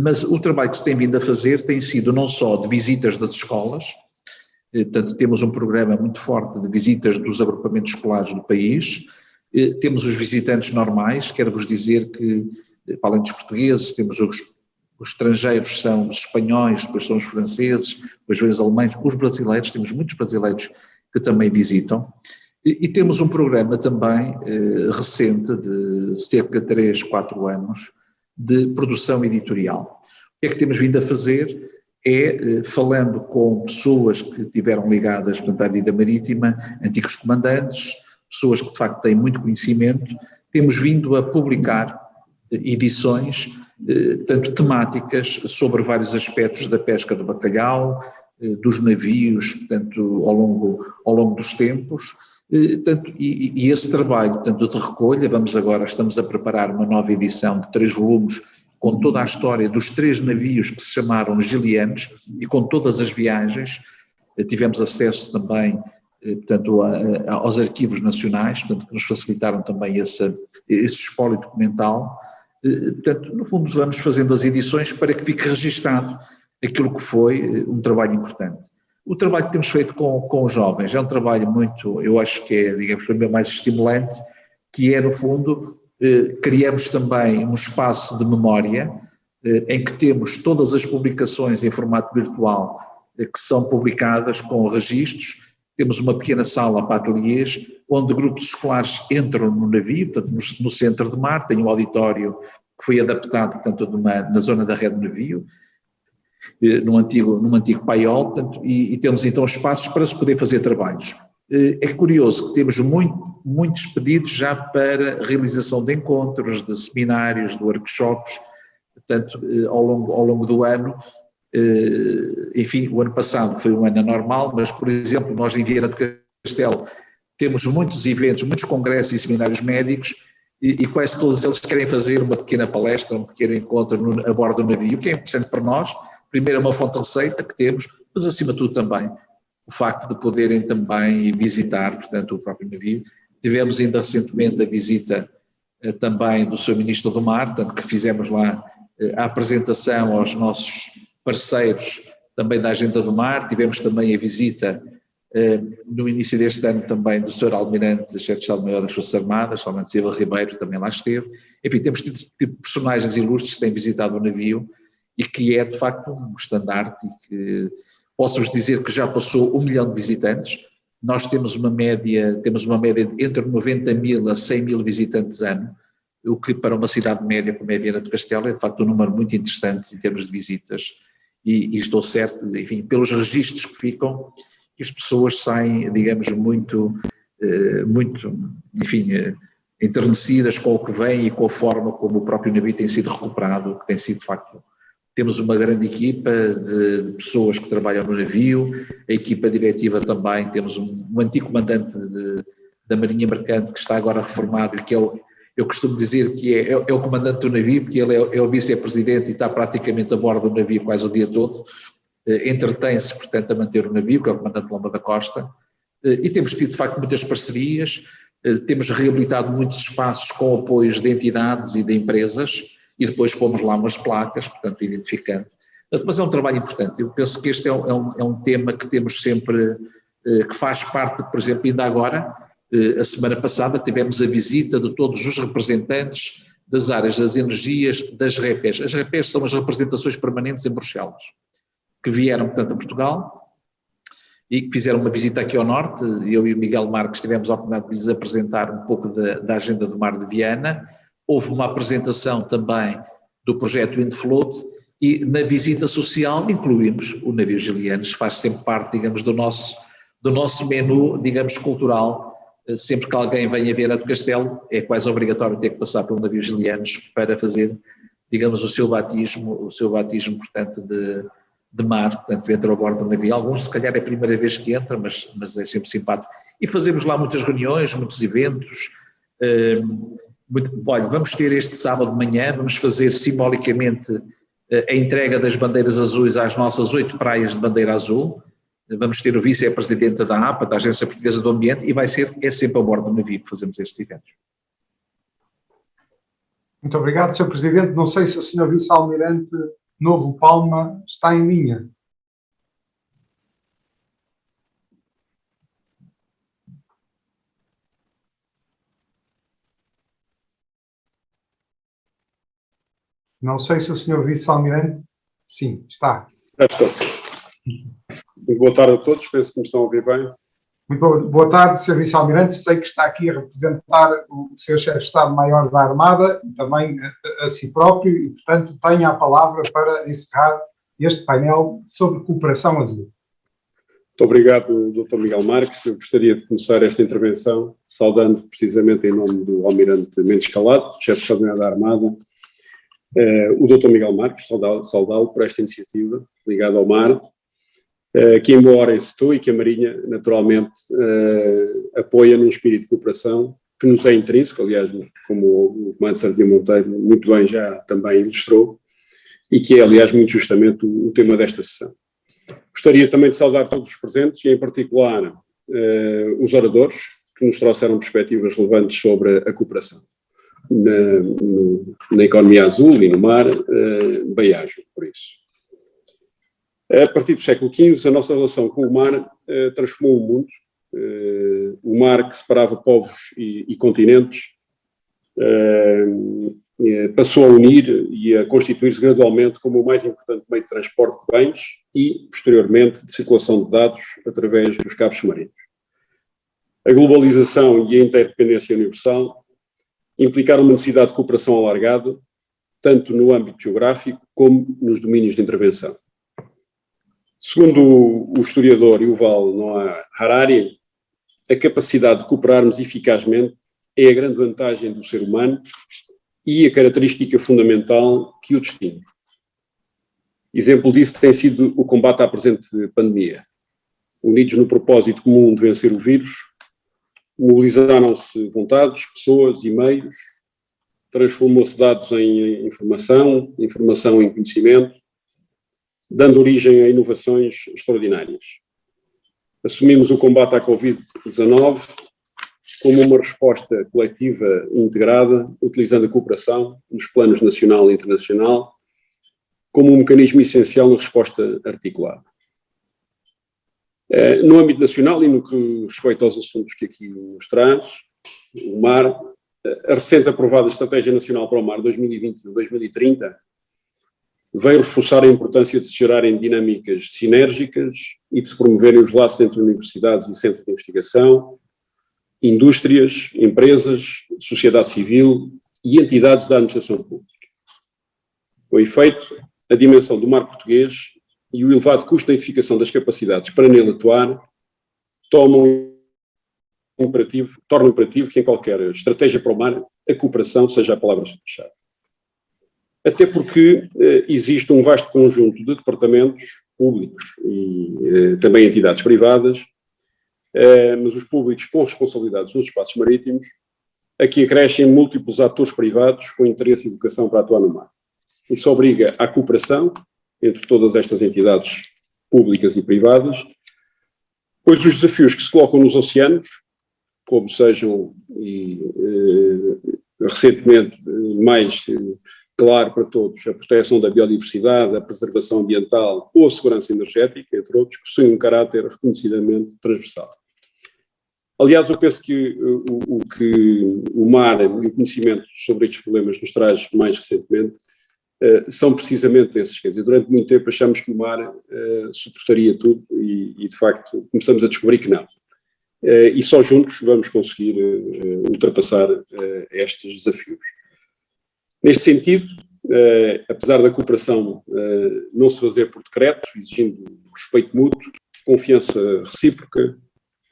mas o trabalho que se tem vindo a fazer tem sido não só de visitas das escolas, portanto temos um programa muito forte de visitas dos agrupamentos escolares do país, temos os visitantes normais, quero vos dizer que, para além dos portugueses, temos os estrangeiros, são os espanhóis, depois são os franceses, depois vêm os alemães, os brasileiros, temos muitos brasileiros que também visitam. E temos um programa também recente, de cerca de 3, 4 anos, de produção editorial. O que é que temos vindo a fazer? Falando com pessoas que estiveram ligadas, portanto, à vida marítima, antigos comandantes, pessoas que de facto têm muito conhecimento, temos vindo a publicar edições, tanto temáticas, sobre vários aspectos da pesca do bacalhau, dos navios, portanto, ao longo dos tempos. E esse trabalho, portanto, de recolha, estamos a preparar uma nova edição de 3 volumes com toda a história dos 3 navios que se chamaram Gilianes e com todas as viagens. Tivemos acesso também, portanto, aos arquivos nacionais, portanto, que nos facilitaram também esse espólio documental. Portanto, no fundo, vamos fazendo as edições para que fique registado aquilo que foi um trabalho importante. O trabalho que temos feito com os jovens é um trabalho muito, eu acho que é, digamos, para mim, mais estimulante, que é, no fundo, criamos também um espaço de memória em que temos todas as publicações em formato virtual que são publicadas com registros. Temos uma pequena sala para ateliês, onde grupos escolares entram no navio, portanto, no centro do mar, tem um auditório que foi adaptado, portanto, na zona da rede do navio, num antigo paiol, portanto, e temos então espaços para se poder fazer trabalhos. É curioso que temos muitos pedidos já para realização de encontros, de seminários, de workshops, portanto, ao longo do ano. Enfim, o ano passado foi um ano anormal, mas, por exemplo, nós em Viana do Castelo temos muitos eventos, muitos congressos e seminários médicos, e quase todos eles querem fazer uma pequena palestra, um pequeno encontro a bordo do navio, que é importante para nós. Primeiro, é uma fonte de receita que temos, mas acima de tudo também o facto de poderem também visitar, portanto, o próprio navio. Tivemos ainda recentemente a visita também do Sr. Ministro do Mar, tanto que fizemos lá a apresentação aos nossos parceiros também da Agenda do Mar. Tivemos também a visita no início deste ano também do Sr. Almirante, Chefe de Estado-Maior das Forças Armadas, Sr. Almirante Silva Ribeiro, também lá esteve. Enfim, temos tido personagens ilustres que têm visitado o navio e que é de facto um estandarte, e que posso-vos dizer que já passou 1 milhão de visitantes. Nós temos uma média de entre 90 mil a 100 mil visitantes ano, o que para uma cidade média como é Viana do Castelo é de facto um número muito interessante em termos de visitas, e estou certo, enfim, pelos registros que ficam, que as pessoas saem, digamos, muito, enfim, enternecidas com o que vem e com a forma como o próprio navio tem sido recuperado, que tem sido de facto. Temos uma grande equipa de pessoas que trabalham no navio, a equipa diretiva também, temos um antigo comandante da Marinha Mercante que está agora reformado, e que eu costumo dizer que é o comandante do navio, porque ele é o vice-presidente e está praticamente a bordo do navio quase o dia todo, entretém-se, portanto, a manter o navio, que é o comandante Lomba da Costa, e temos tido de facto muitas parcerias, temos reabilitado muitos espaços com apoios de entidades e de empresas, e depois pomos lá umas placas, portanto, identificando. Mas é um trabalho importante. Eu penso que este é um tema que temos sempre, que faz parte, por exemplo, ainda agora, a semana passada tivemos a visita de todos os representantes das áreas das energias das REPEs. As REPEs são as representações permanentes em Bruxelas, que vieram, portanto, a Portugal e que fizeram uma visita aqui ao norte. Eu e o Miguel Marques tivemos a oportunidade de lhes apresentar um pouco da agenda do Mar de Viana. Houve uma apresentação também do projeto Windfloat e na visita social incluímos o navio Gilianos, faz sempre parte, digamos, do nosso menu, digamos, cultural. Sempre que alguém venha ver a do Castelo, é quase obrigatório ter que passar pelo navio Gilianos para fazer, digamos, o seu batismo, portanto, de mar, portanto, entra ao bordo do navio. Alguns, se calhar, é a primeira vez que entra, mas é sempre simpático. E fazemos lá muitas reuniões, muitos eventos. Olha, vamos ter este sábado de manhã, vamos fazer simbolicamente a entrega das bandeiras azuis às nossas 8 praias de bandeira azul. Vamos ter o vice-presidente da APA, da Agência Portuguesa do Ambiente, e é sempre a bordo do navio que fazemos estes eventos. Muito obrigado, Sr. Presidente. Não sei se o Sr. Vice-Almirante Novo Palma está em linha. Não sei se o Sr. Vice-Almirante... Sim, está. Muito boa tarde a todos, penso que me estão a ouvir bem. Muito boa tarde, Sr. Vice-Almirante. Sei que está aqui a representar o Sr. Chefe de Estado-Maior da Armada e também a si próprio e, portanto, tenha a palavra para encerrar este painel sobre cooperação azul. Muito obrigado, Dr. Miguel Marques. Eu gostaria de começar esta intervenção saudando precisamente em nome do Almirante Mendes Calado, Chefe de Estado-Maior da Armada, o Dr. Miguel Marques, saudá-lo por esta iniciativa ligada ao mar, que embora incitou e que a Marinha naturalmente apoia num espírito de cooperação que nos é intrínseco, aliás, como o Comandante Sardinha Monteiro muito bem já também ilustrou, e que é, aliás, muito justamente o tema desta sessão. Gostaria também de saudar todos os presentes e, em particular, os oradores que nos trouxeram perspectivas relevantes sobre a cooperação na economia azul e no mar, bem-ajo por isso. A partir do século XV, a nossa relação com o mar transformou o mundo. O mar que separava povos e continentes passou a unir e a constituir-se gradualmente como o mais importante meio de transporte de bens e, posteriormente, de circulação de dados através dos cabos submarinos. A globalização e a interdependência universal implicaram uma necessidade de cooperação alargada, tanto no âmbito geográfico como nos domínios de intervenção. Segundo o historiador Yuval Noah Harari, a capacidade de cooperarmos eficazmente é a grande vantagem do ser humano e a característica fundamental que o distingue. Exemplo disso tem sido o combate à presente pandemia. Unidos no propósito comum de vencer o vírus, mobilizaram-se vontades, pessoas e meios, transformou-se dados em informação, informação em conhecimento, dando origem a inovações extraordinárias. Assumimos o combate à Covid-19 como uma resposta coletiva e integrada, utilizando a cooperação nos planos nacional e internacional como um mecanismo essencial na resposta articulada. No âmbito nacional e no que respeita aos assuntos que aqui nos traz, o mar, a recente aprovada Estratégia Nacional para o Mar 2020-2030 veio reforçar a importância de se gerarem dinâmicas sinérgicas e de se promoverem os laços entre universidades e centros de investigação, indústrias, empresas, sociedade civil e entidades da administração pública. Com efeito, a dimensão do mar português e o elevado custo da identificação das capacidades para nele atuar tornam imperativo que em qualquer estratégia para o mar a cooperação seja a palavra-chave. Até porque existe um vasto conjunto de departamentos públicos e também entidades privadas, mas os públicos com responsabilidades nos espaços marítimos, a que acrescem múltiplos atores privados com interesse e vocação para atuar no mar. Isso obriga à cooperação entre todas estas entidades públicas e privadas, pois os desafios que se colocam nos oceanos, como sejam recentemente mais claro para todos, a proteção da biodiversidade, a preservação ambiental ou a segurança energética, entre outros, possuem um caráter reconhecidamente transversal. Aliás, eu penso que o mar e o conhecimento sobre estes problemas nos traz mais recentemente são precisamente esses. Quer dizer, durante muito tempo achamos que o mar suportaria tudo e, de facto, começamos a descobrir que não. E só juntos vamos conseguir ultrapassar estes desafios. Neste sentido, apesar da cooperação não se fazer por decreto, exigindo respeito mútuo, confiança recíproca,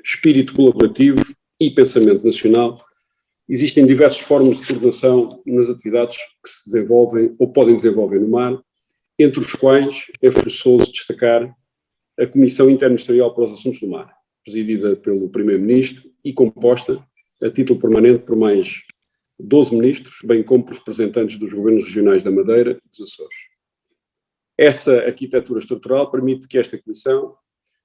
espírito colaborativo e pensamento nacional, existem diversas formas de coordenação nas atividades que se desenvolvem ou podem desenvolver no mar, entre os quais é forçoso destacar a Comissão Interministerial para os Assuntos do Mar, presidida pelo Primeiro-Ministro e composta a título permanente por mais 12 ministros, bem como por representantes dos governos regionais da Madeira e dos Açores. Essa arquitetura estrutural permite que esta Comissão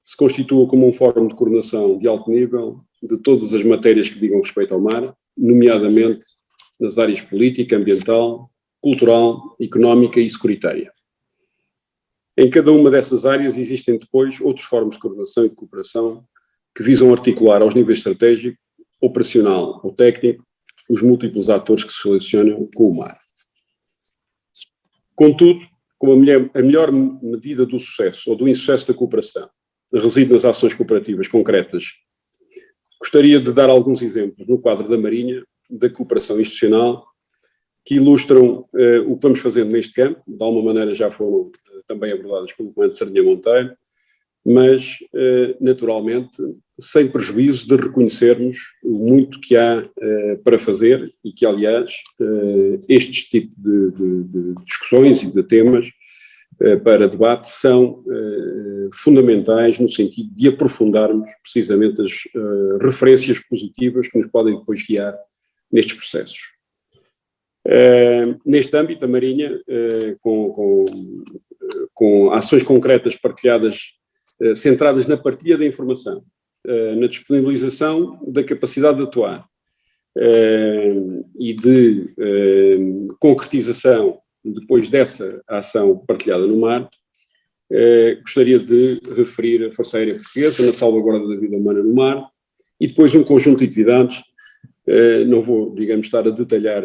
se constitua como um fórum de coordenação de alto nível de todas as matérias que digam respeito ao mar, nomeadamente nas áreas política, ambiental, cultural, económica e securitária. Em cada uma dessas áreas existem depois outros fóruns de coordenação e de cooperação que visam articular aos níveis estratégico, operacional ou técnico os múltiplos atores que se relacionam com o mar. Contudo, como a melhor medida do sucesso ou do insucesso da cooperação reside nas ações cooperativas concretas, gostaria de dar alguns exemplos no quadro da Marinha, da cooperação institucional, que ilustram o que vamos fazendo neste campo. De alguma maneira já foram também abordadas pelo comandante Sardinha Monteiro, mas, naturalmente, sem prejuízo de reconhecermos o muito que há para fazer e que, aliás, estes tipos de discussões e de temas para debate são fundamentais no sentido de aprofundarmos precisamente as referências positivas que nos podem depois guiar nestes processos. Neste âmbito, a Marinha, com ações concretas partilhadas, centradas na partilha da informação, na disponibilização da capacidade de atuar e de concretização depois dessa ação partilhada no mar, gostaria de referir a Força Aérea Portuguesa na salvaguarda da vida humana no mar e depois um conjunto de atividades, não vou, digamos, estar a detalhar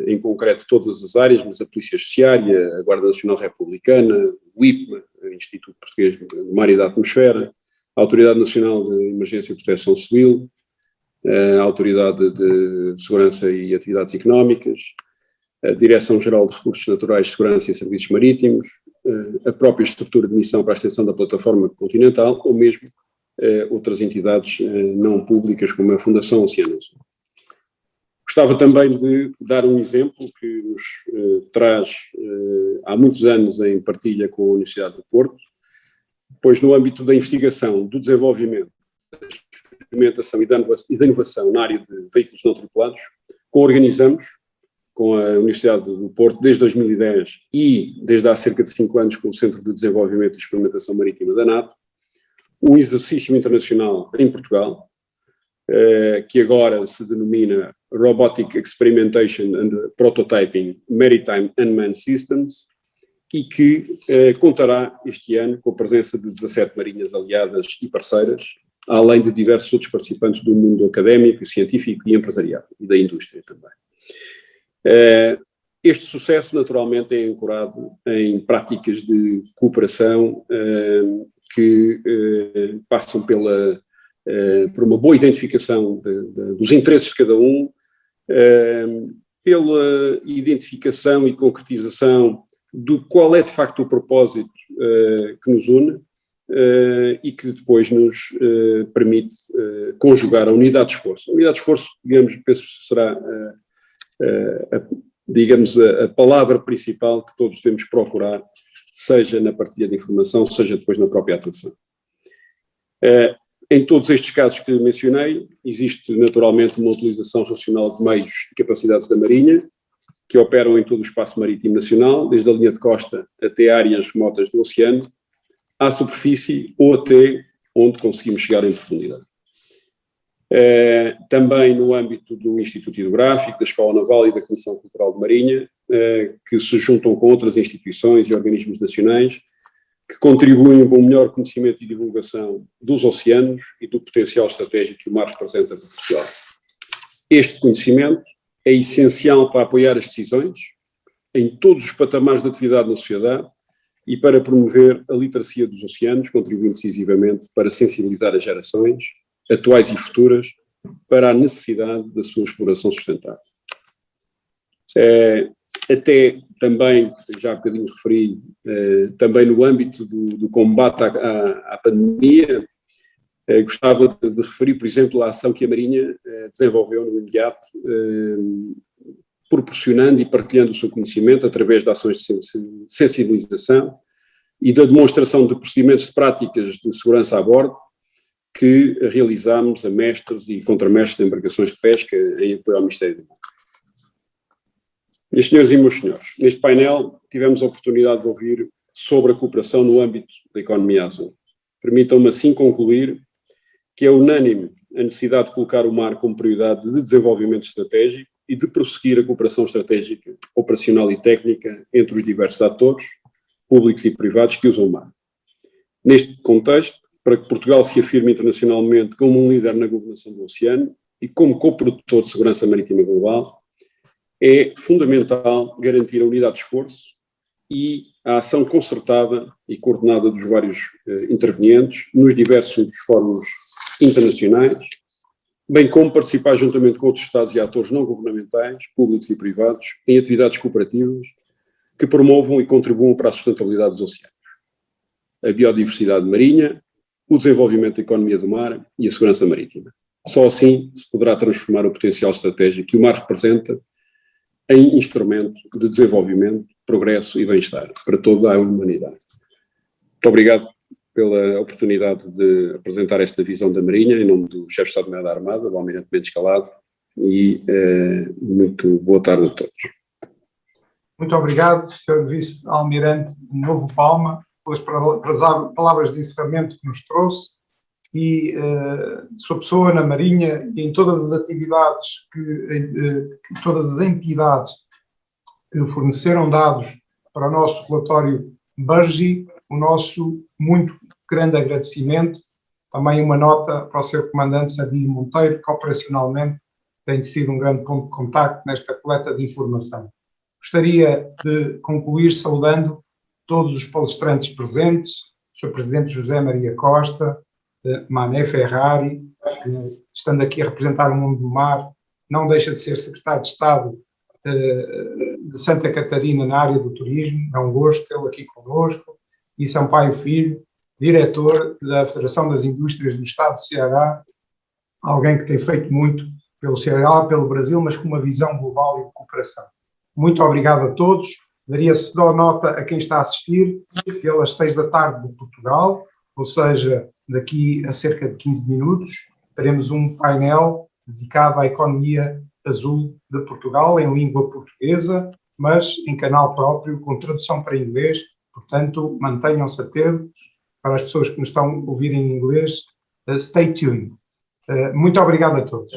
em concreto todas as áreas, mas a Polícia Judiciária, a Guarda Nacional Republicana, o IPMA, o Instituto Português do Mar e da Atmosfera, a Autoridade Nacional de Emergência e Proteção Civil, a Autoridade de Segurança e Atividades Económicas, a Direção-Geral de Recursos Naturais, Segurança e Serviços Marítimos, a própria estrutura de missão para a extensão da plataforma continental, ou mesmo outras entidades não públicas, como a Fundação Oceano Azul. Gostava também de dar um exemplo que nos traz há muitos anos em partilha com a Universidade do Porto, pois no âmbito da investigação, do desenvolvimento, da experimentação e da inovação na área de veículos não tripulados, coorganizamos com a Universidade do Porto desde 2010 e desde há cerca de 5 anos com o Centro de Desenvolvimento e Experimentação Marítima da NATO, um exercício internacional em Portugal, que agora se denomina Robotic Experimentation and Prototyping Maritime Unmanned Systems e que contará este ano com a presença de 17 marinhas aliadas e parceiras, além de diversos outros participantes do mundo académico, científico e empresarial, e da indústria também. Este sucesso, naturalmente, é ancorado em práticas de cooperação que passam por uma boa identificação dos interesses de cada um, pela identificação e concretização do qual é de facto o propósito que nos une e que depois nos permite conjugar a unidade de esforço. A unidade de esforço, digamos, penso que será a palavra principal que todos devemos procurar, seja na partilha de informação, seja depois na própria atuação. Em todos estes casos que mencionei, existe naturalmente uma utilização racional de meios e capacidades da Marinha, que operam em todo o espaço marítimo nacional, desde a linha de costa até áreas remotas do oceano, à superfície ou até onde conseguimos chegar em profundidade. Também no âmbito do Instituto Hidrográfico, da Escola Naval e da Comissão Cultural de Marinha, que se juntam com outras instituições e organismos nacionais que contribuem para um melhor conhecimento e divulgação dos oceanos e do potencial estratégico que o mar representa para Portugal. Este conhecimento é essencial para apoiar as decisões em todos os patamares de atividade na sociedade e para promover a literacia dos oceanos, contribuindo decisivamente para sensibilizar as gerações, atuais e futuras, para a necessidade da sua exploração sustentável. Até também, já há bocadinho referi, também no âmbito do combate à pandemia, gostava de referir, por exemplo, a ação que a Marinha desenvolveu no imediato, proporcionando e partilhando o seu conhecimento através de ações de sensibilização e da demonstração de procedimentos de práticas de segurança a bordo que realizámos a mestres e contramestres de embarcações de pesca em apoio ao Ministério do Mar. Meus senhores e meus senhores, neste painel tivemos a oportunidade de ouvir sobre a cooperação no âmbito da economia azul. Permitam-me assim concluir que é unânime a necessidade de colocar o mar como prioridade de desenvolvimento estratégico e de prosseguir a cooperação estratégica, operacional e técnica entre os diversos atores, públicos e privados, que usam o mar. Neste contexto, para que Portugal se afirme internacionalmente como um líder na governação do oceano e como coprodutor de segurança marítima global, é fundamental garantir a unidade de esforço e a ação concertada e coordenada dos vários intervenientes nos diversos fóruns internacionais, bem como participar juntamente com outros Estados e atores não governamentais, públicos e privados, em atividades cooperativas que promovam e contribuam para a sustentabilidade dos oceanos, a biodiversidade marinha, o desenvolvimento da economia do mar e a segurança marítima. Só assim se poderá transformar o potencial estratégico que o mar representa em instrumento de desenvolvimento, progresso e bem-estar para toda a humanidade. Muito obrigado pela oportunidade de apresentar esta visão da Marinha, em nome do chefe de Estado-Maior da Armada, o Almirante Mendes Calado, e muito boa tarde a todos. Muito obrigado, Sr. Vice-Almirante Novo Palma, pelas palavras de encerramento que nos trouxe e sua pessoa na Marinha e em todas as atividades, todas as entidades que forneceram dados para o nosso relatório Burgi, o nosso muito grande agradecimento. Também uma nota para o Sr. Comandante Sabino Monteiro, que operacionalmente tem sido um grande ponto de contacto nesta coleta de informação. Gostaria de concluir saudando todos os palestrantes presentes, o Sr. Presidente José Maria Costa, Mané Ferrari, que, estando aqui a representar o mundo do mar, não deixa de ser Secretário de Estado de Santa Catarina na área do turismo, é um gosto tê-lo aqui conosco, e Sampaio Filho, Diretor da Federação das Indústrias do Estado do Ceará, alguém que tem feito muito pelo Ceará, pelo Brasil, mas com uma visão global e de cooperação. Muito obrigado a todos. Daria-se nota a quem está a assistir, pelas 6 da tarde de Portugal, ou seja, daqui a cerca de 15 minutos, teremos um painel dedicado à economia azul de Portugal, em língua portuguesa, mas em canal próprio, com tradução para inglês, portanto, mantenham-se atentos. Para as pessoas que nos estão a ouvir em inglês, stay tuned. Muito obrigado a todos.